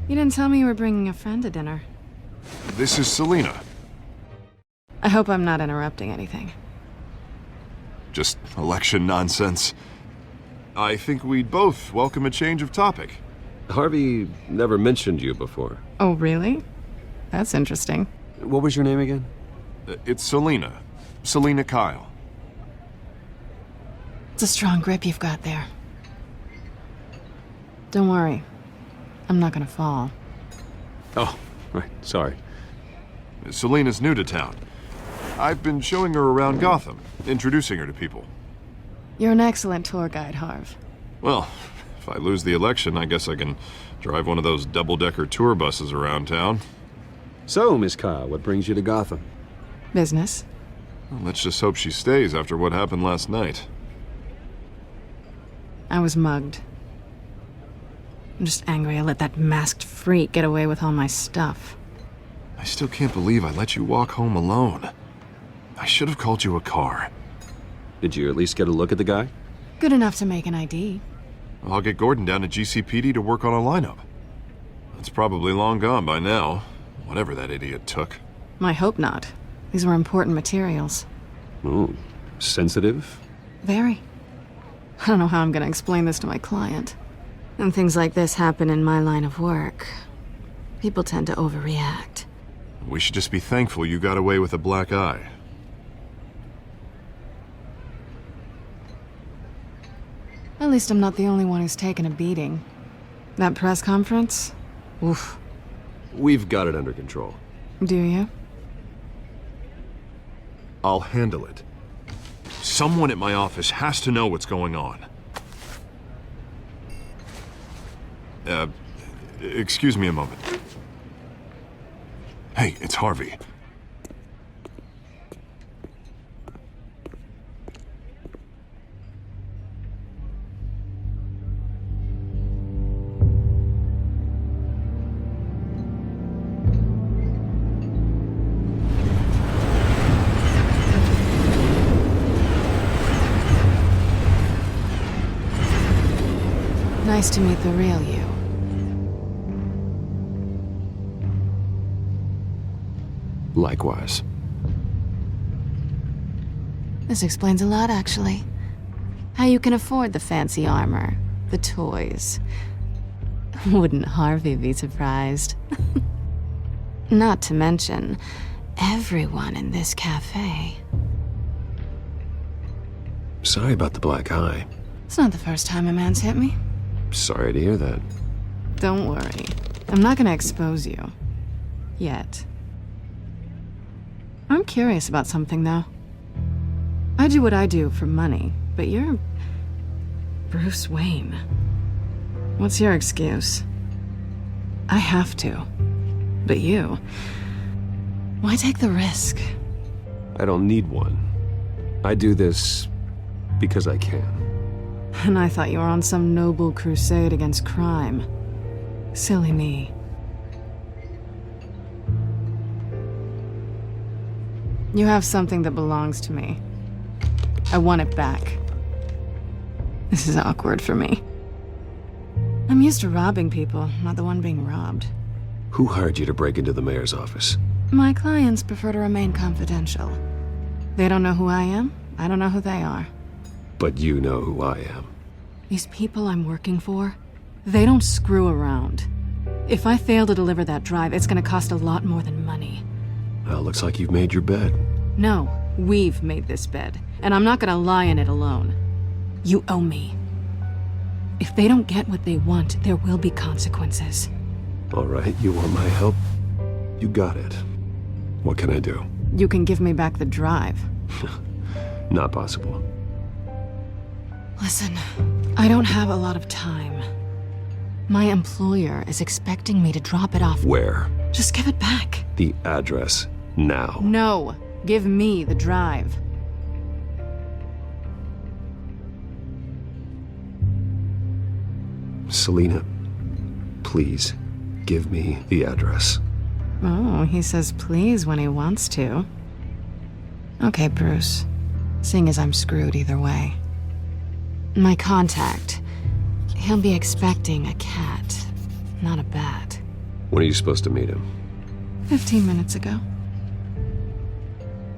You didn't tell me you were bringing a friend to dinner. This is Selina. I hope I'm not interrupting anything. Just election nonsense. I think we'd both welcome a change of topic. Harvey never mentioned you before. Oh, really? That's interesting. What was your name again? It's Selina. Selina Kyle. It's a strong grip you've got there. Don't worry. I'm not gonna fall. Oh, right. Sorry. Selina's new to town. I've been showing her around Gotham, introducing her to people. You're an excellent tour guide, Harv. Well, if I lose the election, I guess I can drive one of those double-decker tour buses around town. So, Miss Kyle, what brings you to Gotham? Business. Well, let's just hope she stays after what happened last night. I was mugged. I'm just angry I let that masked freak get away with all my stuff. I still can't believe I let you walk home alone. I should have called you a car. Did you at least get a look at the guy? Good enough to make an ID. I'll get Gordon down to GCPD to work on a lineup. It's probably long gone by now, whatever that idiot took. I hope not. These were important materials. Ooh, sensitive? Very. I don't know how I'm gonna explain this to my client. And things like this happen in my line of work. People tend to overreact. We should just be thankful you got away with a black eye. At least I'm not the only one who's taken a beating. That press conference? Oof. We've got it under control. Do you? I'll handle it. Someone at my office has to know what's going on. Excuse me a moment. Hey, it's Harvey. Nice to meet the real you. Likewise. This explains a lot, actually. How you can afford the fancy armor, the toys. Wouldn't Harvey be surprised? Not to mention, everyone in this cafe. Sorry about the black eye. It's not the first time a man's hit me. Sorry to hear that. Don't worry. I'm not gonna expose you. Yet. I'm curious about something, though. I do what I do for money, but you're Bruce Wayne. What's your excuse? I have to. But you... why take the risk? I don't need one. I do this because I can. And I thought you were on some noble crusade against crime. Silly me. You have something that belongs to me. I want it back. This is awkward for me. I'm used to robbing people, not the one being robbed. Who hired you to break into the mayor's office? My clients prefer to remain confidential. They don't know who I am, I don't know who they are. But you know who I am. These people I'm working for, they don't screw around. If I fail to deliver that drive, it's gonna cost a lot more than money. Well, looks like you've made your bed. No, we've made this bed, and I'm not gonna lie in it alone. You owe me. If they don't get what they want, there will be consequences. All right, you want my help? You got it. What can I do? You can give me back the drive. Not possible. Listen, I don't have a lot of time. My employer is expecting me to drop it off. Where? Just give it back. The address, now. No, give me the drive. Selina, please, give me the address. Oh, he says please when he wants to. Okay, Bruce. Seeing as I'm screwed either way. My contact. He'll be expecting a cat, not a bat. When are you supposed to meet him? 15 minutes ago.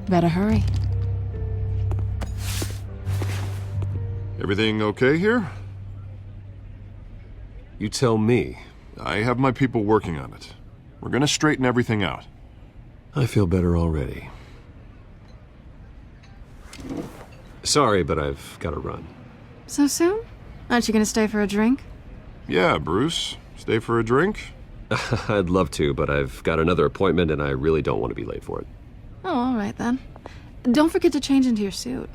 Better hurry. Everything okay here? You tell me. I have my people working on it. We're gonna straighten everything out. I feel better already. Sorry, but I've got to run. So soon? Aren't you gonna stay for a drink? Yeah, Bruce. Stay for a drink? I'd love to, but I've got another appointment and I really don't want to be late for it. Oh, all right then. Don't forget to change into your suit.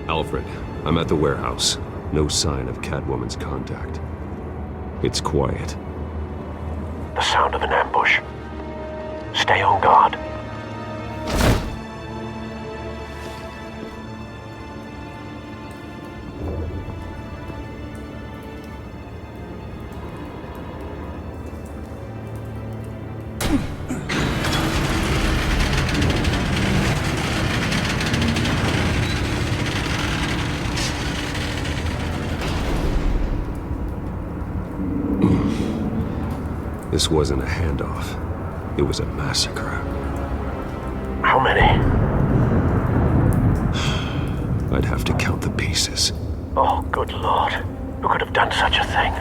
Alfred, I'm at the warehouse. No sign of Catwoman's contact. It's quiet. The sound of an ambush. Stay on guard. This wasn't a handoff. It was a massacre. How many? I'd have to count the pieces. Oh, good lord. Who could have done such a thing?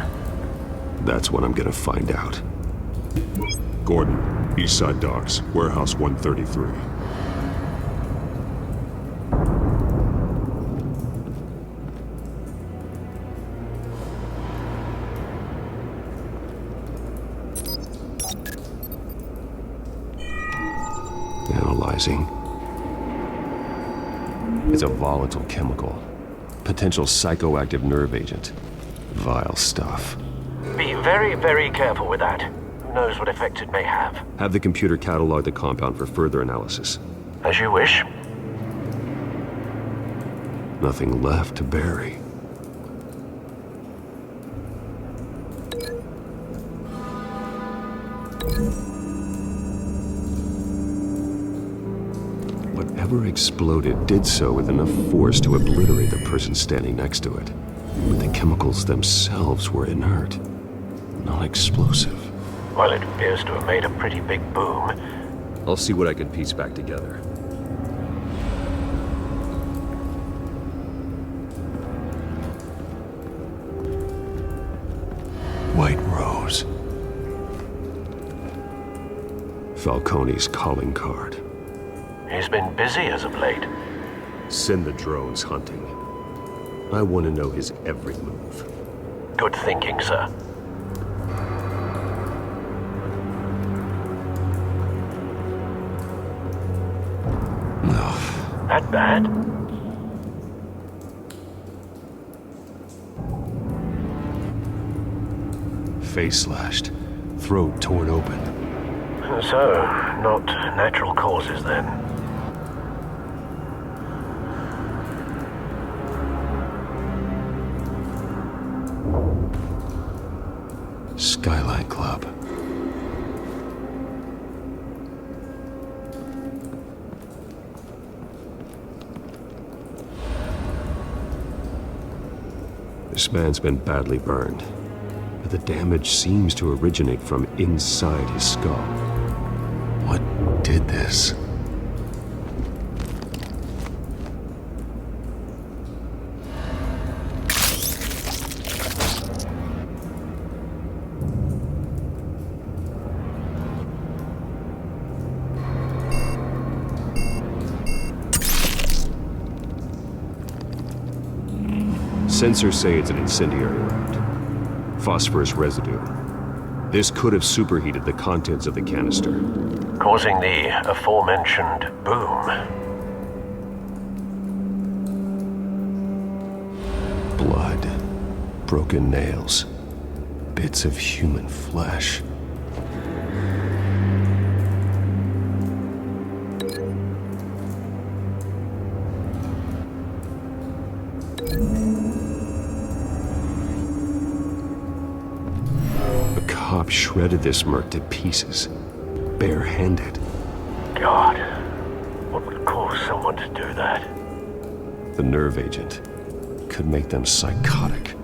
That's what I'm gonna find out. Gordon, Eastside Docks, Warehouse 133. Analyzing. It's a volatile chemical. Potential psychoactive nerve agent. Vile stuff. Be very, very careful with that. Who knows what effect it may have. Have the computer catalog the compound for further analysis. As you wish. Nothing left to bury. Whatever exploded did so with enough force to obliterate the person standing next to it. But the chemicals themselves were inert, non-explosive. Well, it appears to have made a pretty big boom. I'll see what I can piece back together. White Rose. Falcone's calling card. He's been busy as of late. Send the drones hunting. I want to know his every move. Good thinking, sir. That bad? Face slashed, throat torn open. So, not natural causes then. Skyline Club. This man's been badly burned, but the damage seems to originate from inside his skull. What did this? Sensors say it's an incendiary round. Phosphorus residue. This could have superheated the contents of the canister, Causing the aforementioned boom. blood, broken nails, bits of human flesh. A cop shredded this merc to pieces, barehanded. God, what would cause someone to do that? The nerve agent could make them psychotic.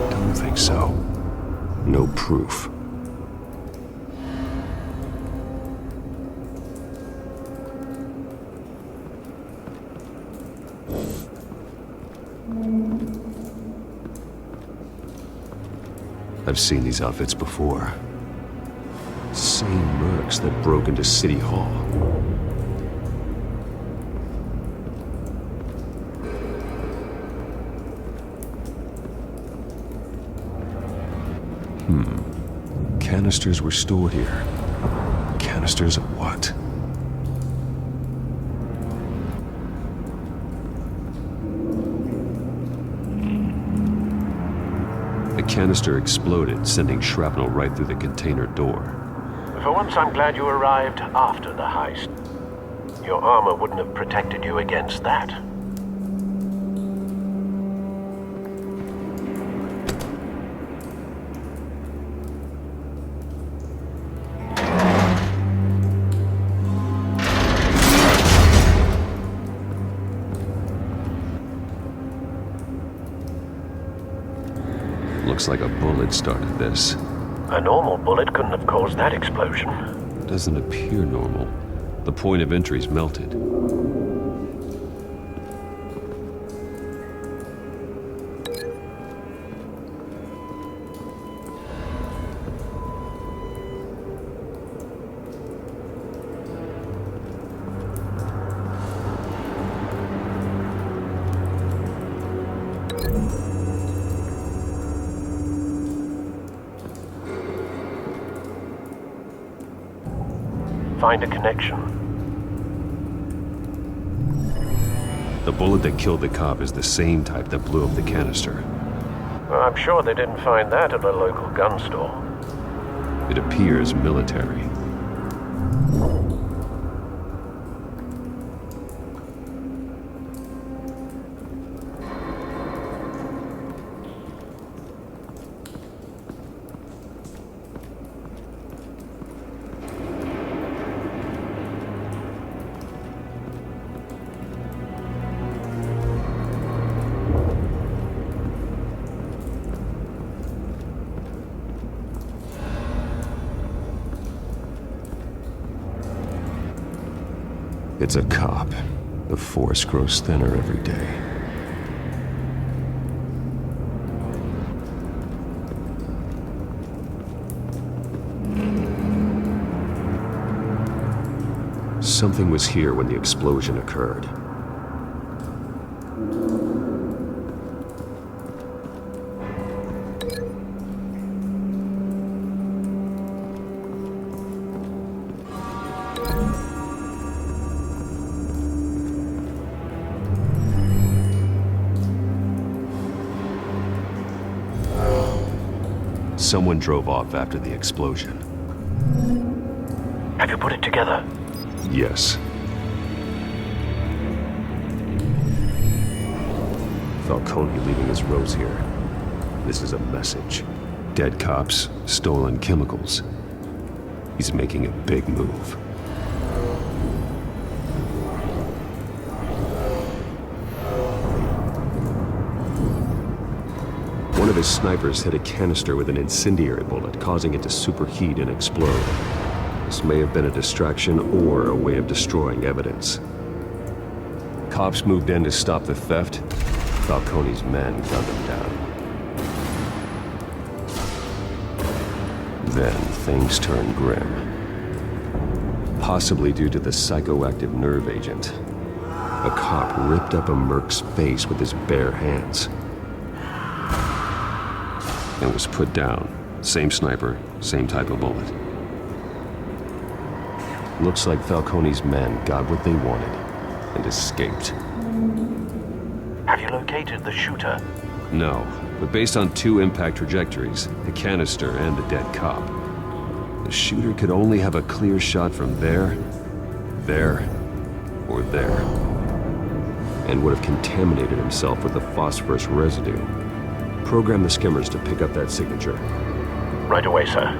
Don't think so. No proof. I've seen these outfits before. Same mercs that broke into City Hall. Canisters were stored here. Canisters of what? The canister exploded, sending shrapnel right through the container door. For once, I'm glad you arrived after the heist. Your armor wouldn't have protected you against that. Looks like a bullet started this. A normal bullet couldn't have caused that explosion. Doesn't appear normal. The point of entry's melted. Find a connection. The bullet that killed the cop is the same type that blew up the canister. Well, I'm sure they didn't find that at a local gun store. It appears military. It's a cop. The force grows thinner every day. Something was here when the explosion occurred. Someone drove off after the explosion. Have you put it together? Yes. Falcone leaving his rose here. This is a message. Dead cops, stolen chemicals. He's making a big move. One of his snipers hit a canister with an incendiary bullet, causing it to superheat and explode. This may have been a distraction or a way of destroying evidence. Cops moved in to stop the theft. Falcone's men gunned him down. Then things turned grim. Possibly due to the psychoactive nerve agent. A cop ripped up a merc's face with his bare hands. And was put down. Same sniper, same type of bullet. Looks like Falcone's men got what they wanted and escaped. Have you located the shooter? No, but based on 2 impact trajectories, the canister and the dead cop, the shooter could only have a clear shot from there, or there, and would have contaminated himself with the phosphorus residue. Program the skimmers to pick up that signature. Right away, sir.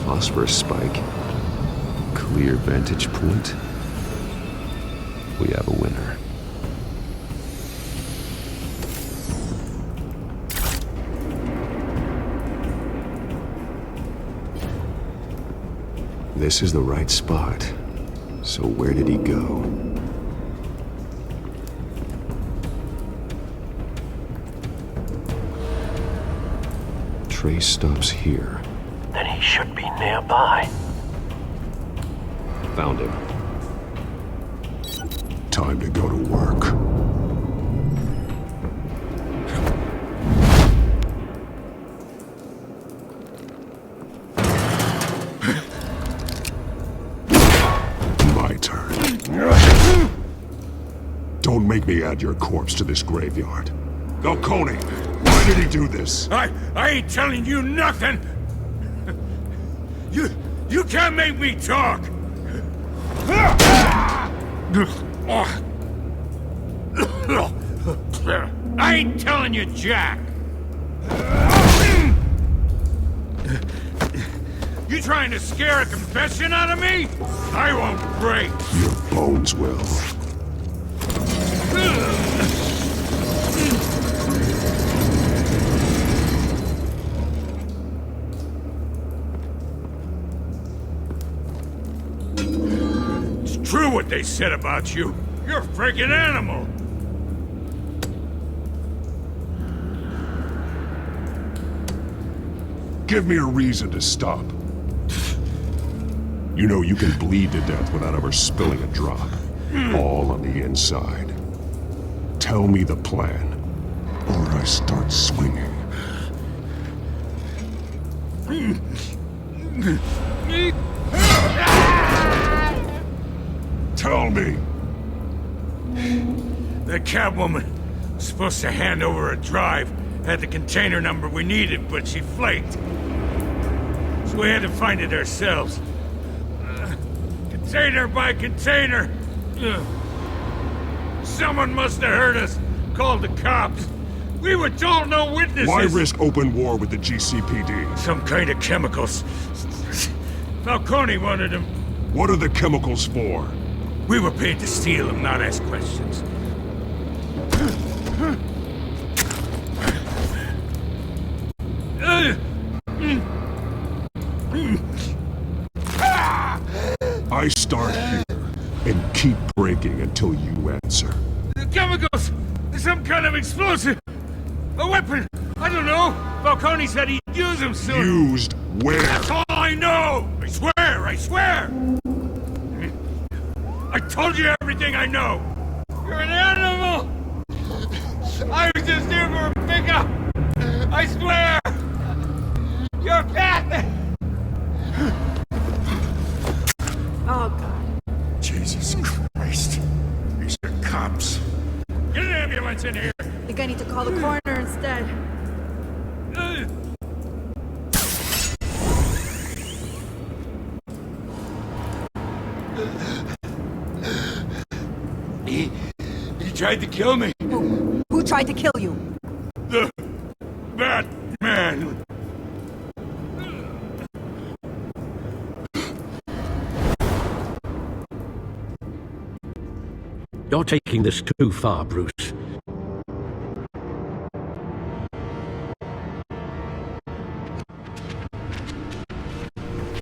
Phosphorus spike. Clear vantage point. We have a winner. This is the right spot. So where did he go? Trace stops here. Then he should be nearby. Found him. Time to go to work. My turn. Don't make me add your corpse to this graveyard. Falcone, why did he do this? I ain't telling you nothing! You can't make me talk! I ain't telling you, Jack! You trying to scare a confession out of me? I won't break! Your bones will. It's true what they said about you. You're a freaking animal! Give me a reason to stop. You know you can bleed to death without ever spilling a drop. All on the inside. Tell me the plan, or I start swinging. Tell me! The Catwoman was supposed to hand over a drive, had the container number we needed, but she flaked. So we had to find it ourselves. Container by container. Someone must have heard us, called the cops. We were told no witnesses! Why risk open war with the GCPD? Some kind of chemicals. Falcone wanted them. What are the chemicals for? We were paid to steal them, not ask questions. I start here and keep breaking until you answer. The chemicals! Some kind of explosive! A weapon! I don't know! Falcone said he'd use them soon! Used where? That's all I know! I swear! I told you everything I know! You're an animal! I was just here for a pickup! I swear! You're fat! Oh, God. Jesus Christ. These are cops. Get an ambulance in here! I think I need to call the coroner instead. He tried to kill me. Who tried to kill you? The Batman. You're taking this too far, Bruce.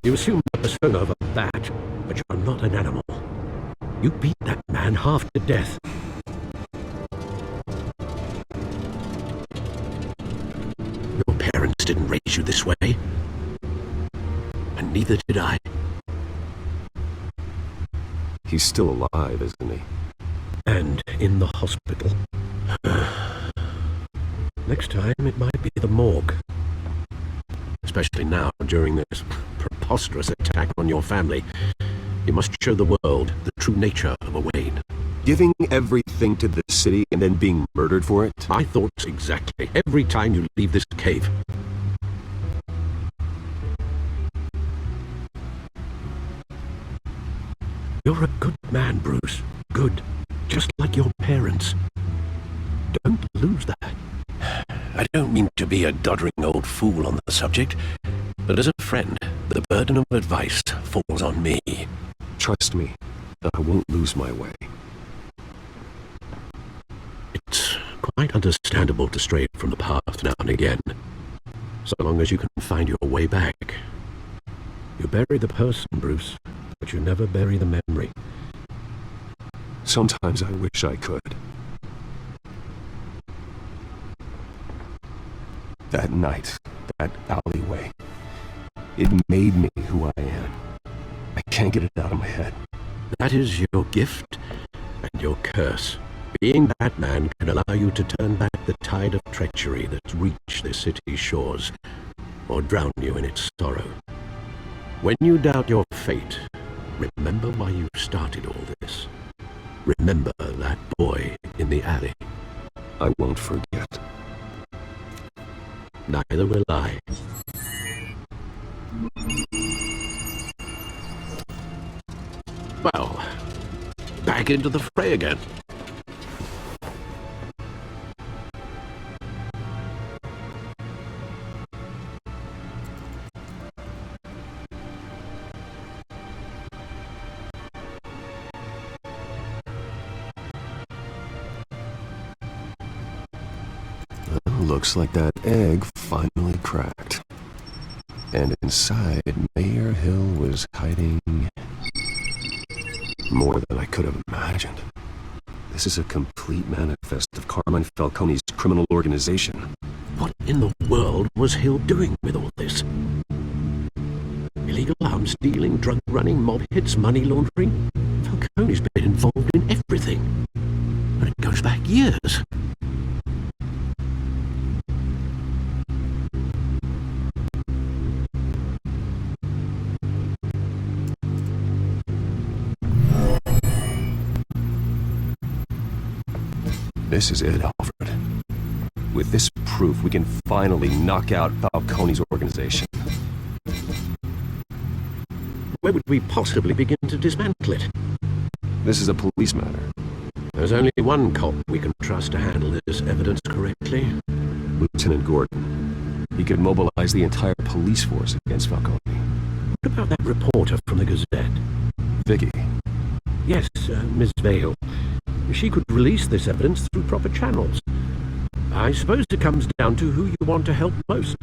You assume the persona of a bat, but you're not an animal. You beat that man half to death. Your parents didn't raise you this way. And neither did I. He's still alive, isn't he? And in the hospital. Next time, it might be the morgue. Especially now, during this preposterous attack on your family. You must show the world the true nature of a Wayne. Giving everything to the city and then being murdered for it? My thoughts exactly. Every time you leave this cave. You're a good man, Bruce. Good. Just like your parents. Don't lose that. I don't mean to be a doddering old fool on the subject, but as a friend, the burden of advice falls on me. Trust me, I won't lose my way. It's quite understandable to stray from the path now and again, so long as you can find your way back. You bury the person, Bruce, but you never bury the memory. Sometimes I wish I could. That night, that alleyway, it made me who I am. I can't get it out of my head. That is your gift and your curse. Being Batman can allow you to turn back the tide of treachery that's reached this city's shores, or drown you in its sorrow. When you doubt your fate, remember why you started all this. Remember that boy in the alley. I won't forget. Neither will I. Well, back into the fray again. Looks like that egg finally cracked. And inside, Mayor Hill was hiding more than I could have imagined. This is a complete manifest of Carmine Falcone's criminal organization. What in the world was Hill doing with all this? Illegal arms dealing, drug running, mob hits, money laundering? Falcone's been involved in everything. And it goes back years. This is it, Alfred. With this proof, we can finally knock out Falcone's organization. Where would we possibly begin to dismantle it? This is a police matter. There's only one cop we can trust to handle this evidence correctly. Lieutenant Gordon. He could mobilize the entire police force against Falcone. What about that reporter from the Gazette? Vicky. Yes, Miss Vale. She could release this evidence through proper channels. I suppose it comes down to who you want to help most.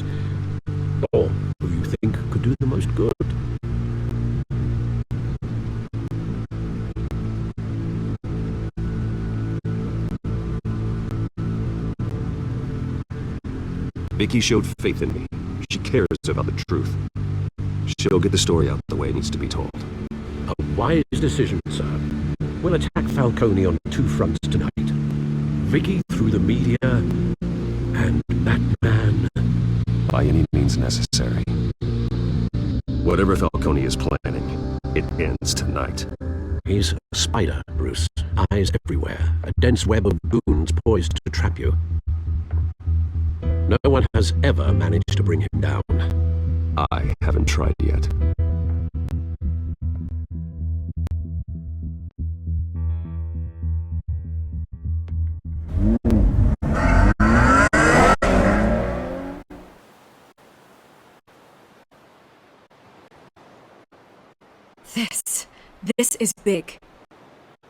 Or who you think could do the most good. Vicky showed faith in me. She cares about the truth. She'll get the story out the way it needs to be told. A wise decision, sir. We'll attack Falcone on two fronts tonight. Vicky through the media, and Batman. By any means necessary. Whatever Falcone is planning, it ends tonight. He's a spider, Bruce. Eyes everywhere. A dense web of goons poised to trap you. No one has ever managed to bring him down. I haven't tried yet. This is big.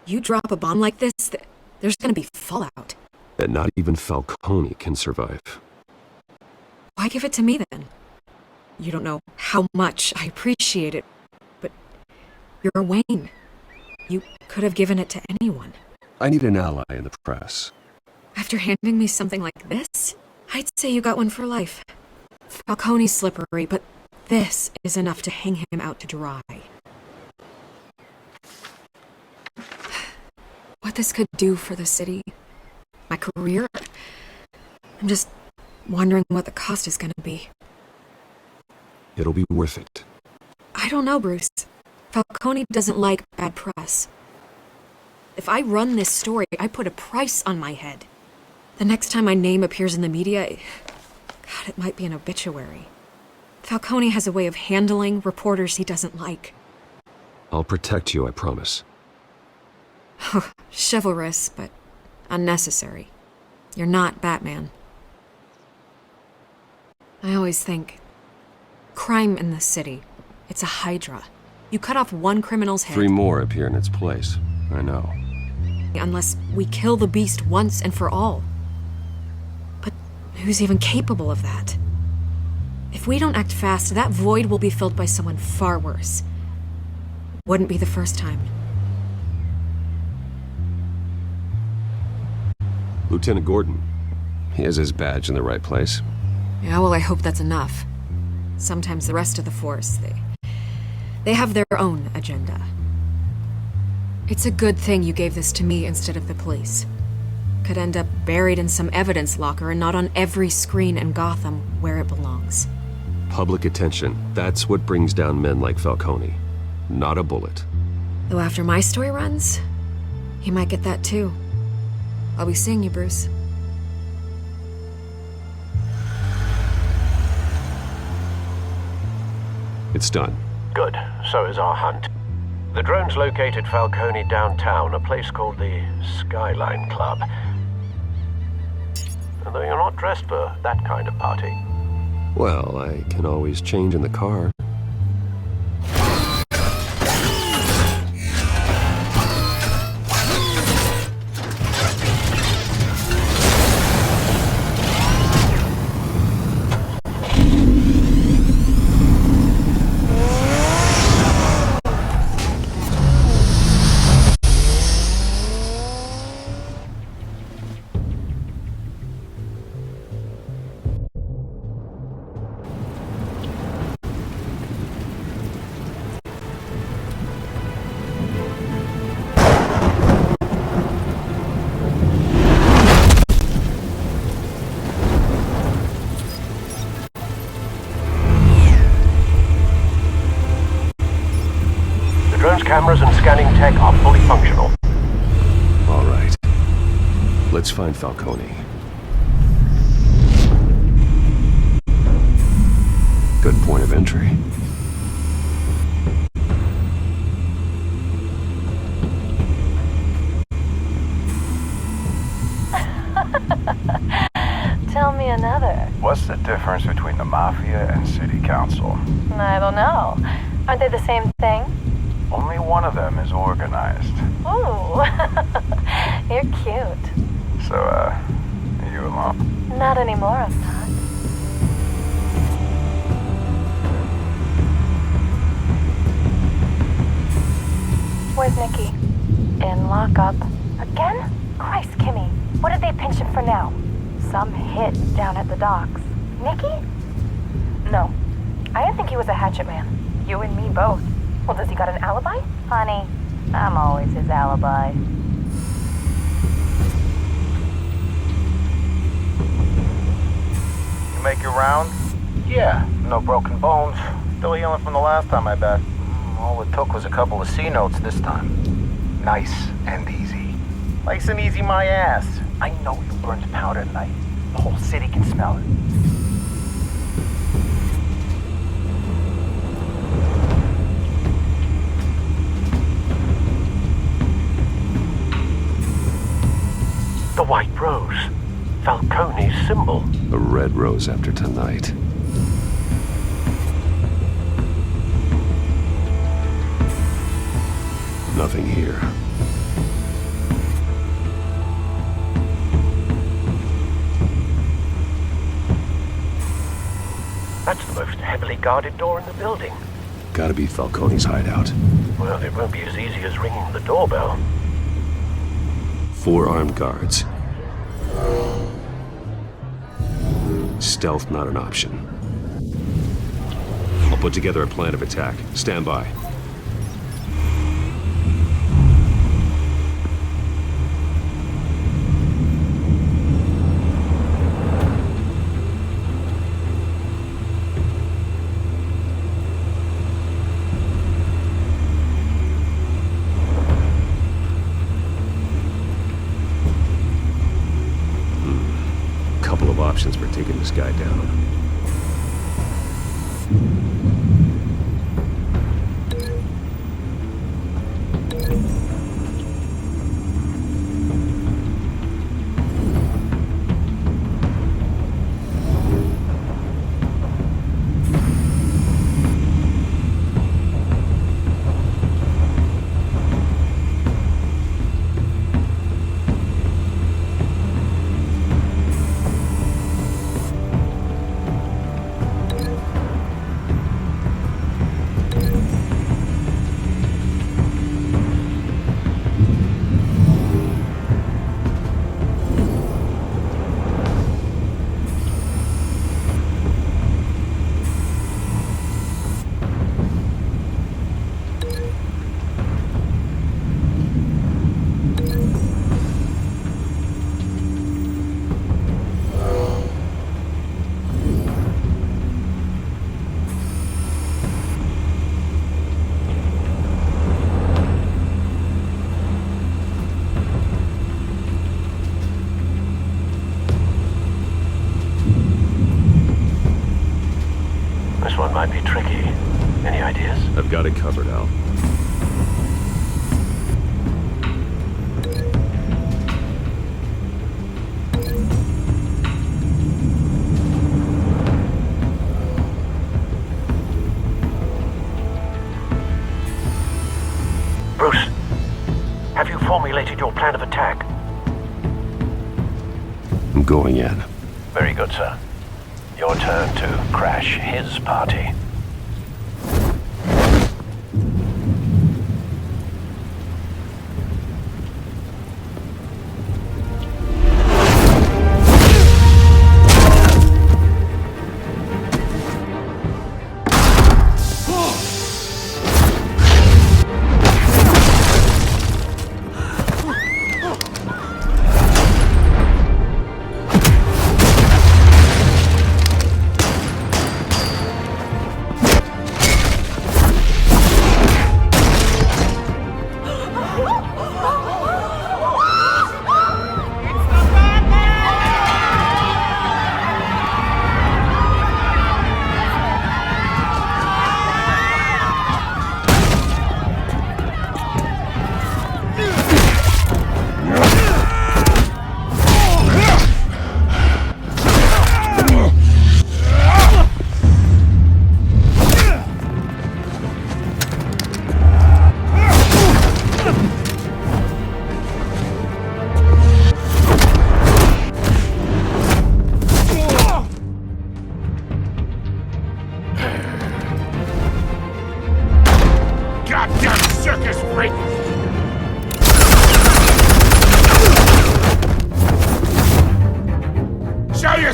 You drop a bomb like this, there's gonna be fallout. That not even Falcone can survive. Why give it to me then? You don't know how much I appreciate it, but you're Wayne. You could have given it to anyone. I need an ally in the press. After handing me something like this, I'd say you got one for life. Falcone's slippery, but this is enough to hang him out to dry. What this could do for the city, my career, I'm just wondering what the cost is gonna be. It'll be worth it. I don't know, Bruce. Falcone doesn't like bad press. If I run this story, I put a price on my head. The next time my name appears in the media, God, it might be an obituary. Falcone has a way of handling reporters he doesn't like. I'll protect you, I promise. Chivalrous, but unnecessary. You're not Batman. I always think, crime in the city, it's a hydra. You cut off one criminal's head. 3 more appear in its place. I know. Unless we kill the beast once and for all. But who's even capable of that? If we don't act fast, that void will be filled by someone far worse. Wouldn't be the first time. Lieutenant Gordon. He has his badge in the right place. Yeah, well, I hope that's enough. Sometimes the rest of the force, they have their own agenda. It's a good thing you gave this to me instead of the police. Could end up buried in some evidence locker and not on every screen in Gotham where it belongs. Public attention. That's what brings down men like Falcone. Not a bullet. Though after my story runs, he might get that too. I'll be seeing you, Bruce. It's done. Good. So is our hunt. The drone's located Falcone downtown, a place called the Skyline Club. And though you're not dressed for that kind of party. Well, I can always change in the car. Cameras and scanning tech are fully functional. All right. Let's find Falcone. Good point of entry. What's the difference between the Mafia and City Council? I don't know. Aren't they the same thing? Only one of them is organized. Ooh, you're cute. So, are you alone? Not anymore, I'm not. Where's Nicky? In lockup. Again? Christ, Kimmy. What did they pinch him for now? Some hit down at the docks. Nicky? No. I didn't think he was a hatchet man. You and me both. Well, does he got an alibi? Honey, I'm always his alibi. You make your rounds? Yeah, no broken bones. Still healing from the last time, I bet. All it took was a couple of C notes this time. Nice and easy. Nice and easy my ass. I know you burned powder tonight. The whole city can smell it. The white rose. Falcone's symbol. A red rose after tonight. Nothing here. That's the most heavily guarded door in the building. Gotta be Falcone's hideout. Well, it won't be as easy as ringing the doorbell. 4 armed guards. Stealth not an option. I'll put together a plan of attack. Stand by. Options for taking this guy down. This one might be tricky. Any ideas? I've got it covered, Al. Bruce, have you formulated your plan of attack? I'm going in. Very good, sir. Your turn to crash his party.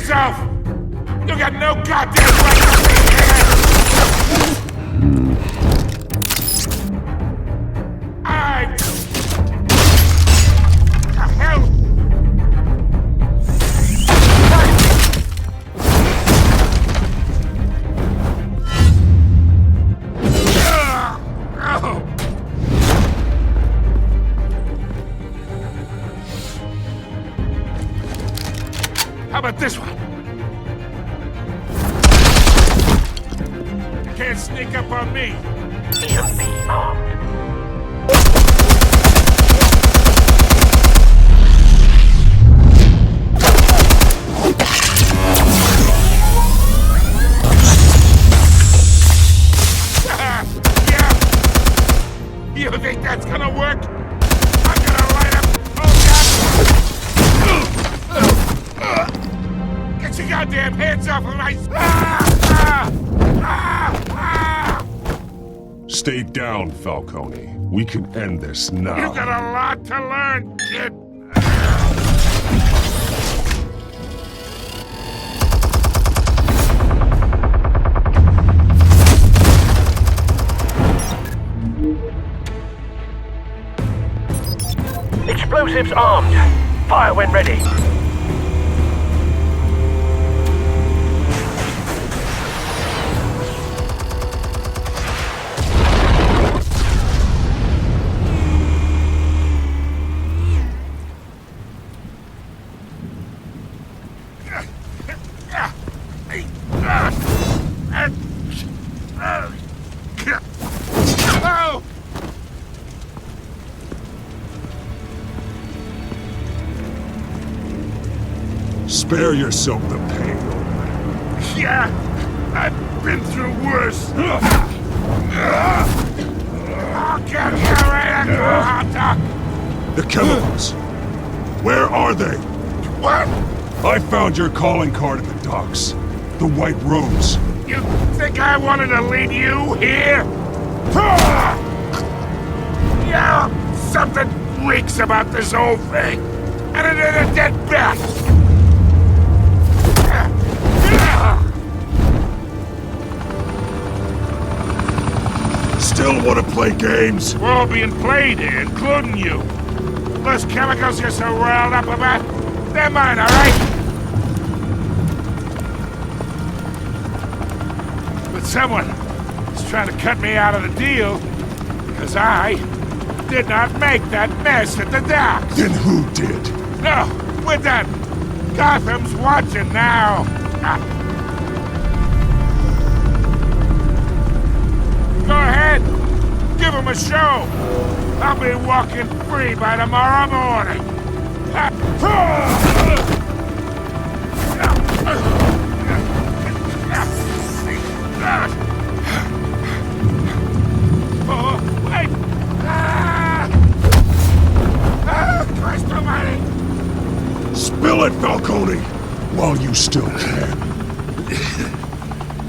yourself! You got no goddamn right to be here! The hell? How about this one? You can't sneak up on me. Should be armed. Yeah. You think that's gonna work? I'm gonna light up. Oh God! Get your goddamn hands off of my. Stay down, Falcone. We can end this now. You got a lot to learn, kid. Explosives armed. Fire when ready. Oh! Spare yourself the pain. Yeah, I've been through worse. I'll get you right after a hot dog. The chemicals. Where are they? What? I found your calling card at the docks. The White Rose. You think I wanted to leave you here? Yeah, something reeks about this whole thing. And it ain't a dead bat. Still want to play games? We're all being played here, including you. Those chemicals you're so riled up about, they're mine, all right? But someone is trying to cut me out of the deal because I did not make that mess at the docks. Then who did? No, we're done. Gotham's watching now. Go ahead. Give him a show. I'll be walking free by tomorrow morning. Oh, wait! Christ almighty! Spill it, Falcone! While you still can.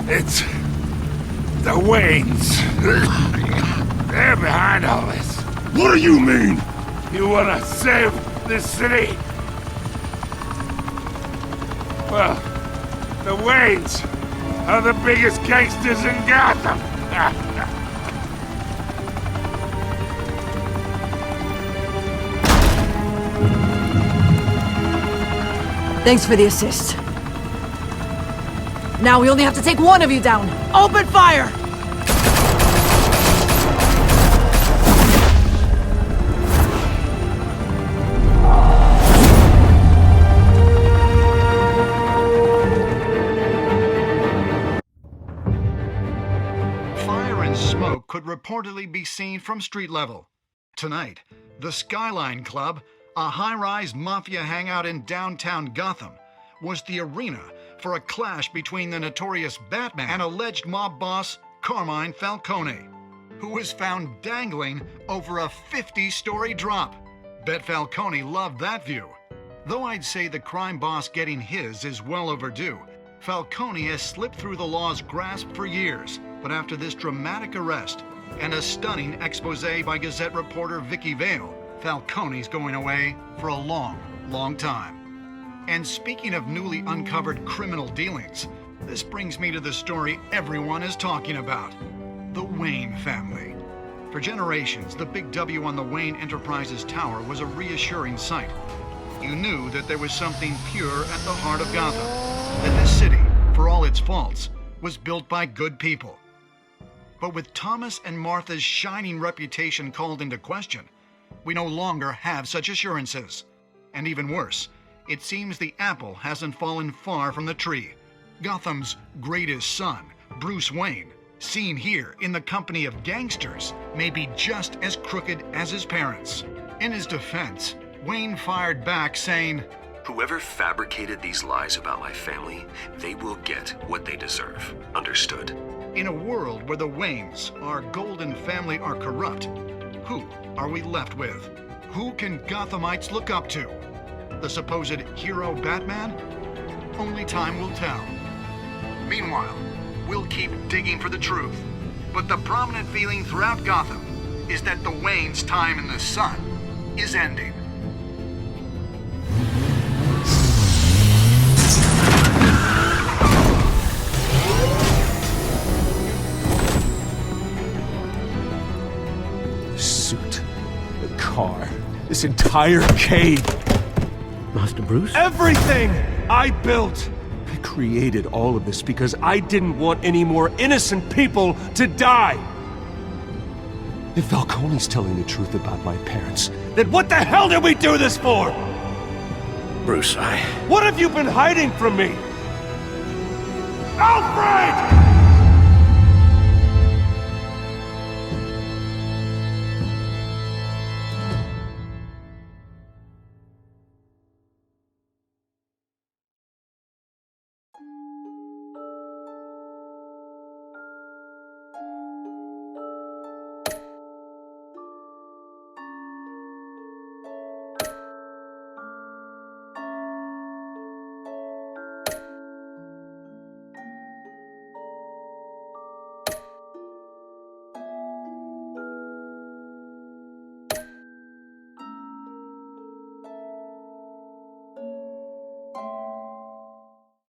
It's the Waynes. They're behind all this. What do you mean? You wanna save this city? Well, the Waynes are the biggest gangsters in Gotham. Thanks for the assist. Now we only have to take one of you down. Open fire! Fire and smoke could reportedly be seen from street level. Tonight, the Skyline Club, a high-rise mafia hangout in downtown Gotham, was the arena for a clash between the notorious Batman and alleged mob boss Carmine Falcone, who was found dangling over a 50-story drop. Bet Falcone loved that view. Though I'd say the crime boss getting his is well overdue, Falcone has slipped through the law's grasp for years. But after this dramatic arrest and a stunning expose by Gazette reporter Vicky Vale, Falcone's going away for a long, long time. And speaking of newly uncovered criminal dealings, this brings me to the story everyone is talking about. The Wayne family. For generations, the big W on the Wayne Enterprises Tower was a reassuring sight. You knew that there was something pure at the heart of Gotham. That this city, for all its faults, was built by good people. But with Thomas and Martha's shining reputation called into question, we no longer have such assurances. And even worse, it seems the apple hasn't fallen far from the tree. Gotham's greatest son, Bruce Wayne, seen here in the company of gangsters, may be just as crooked as his parents. In his defense, Wayne fired back saying, "Whoever fabricated these lies about my family, they will get what they deserve. Understood?" In a world where the Waynes, our golden family, are corrupt, who are we left with? Who can Gothamites look up to? The supposed hero Batman? Only time will tell. Meanwhile, we'll keep digging for the truth. But the prominent feeling throughout Gotham is that the Waynes' time in the sun is ending. The suit, the car, this entire cave. Master Bruce? Everything I built! I created all of this because I didn't want any more innocent people to die! If Falcone's telling the truth about my parents, then what the hell did we do this for? Bruce, What have you been hiding from me? Alfred!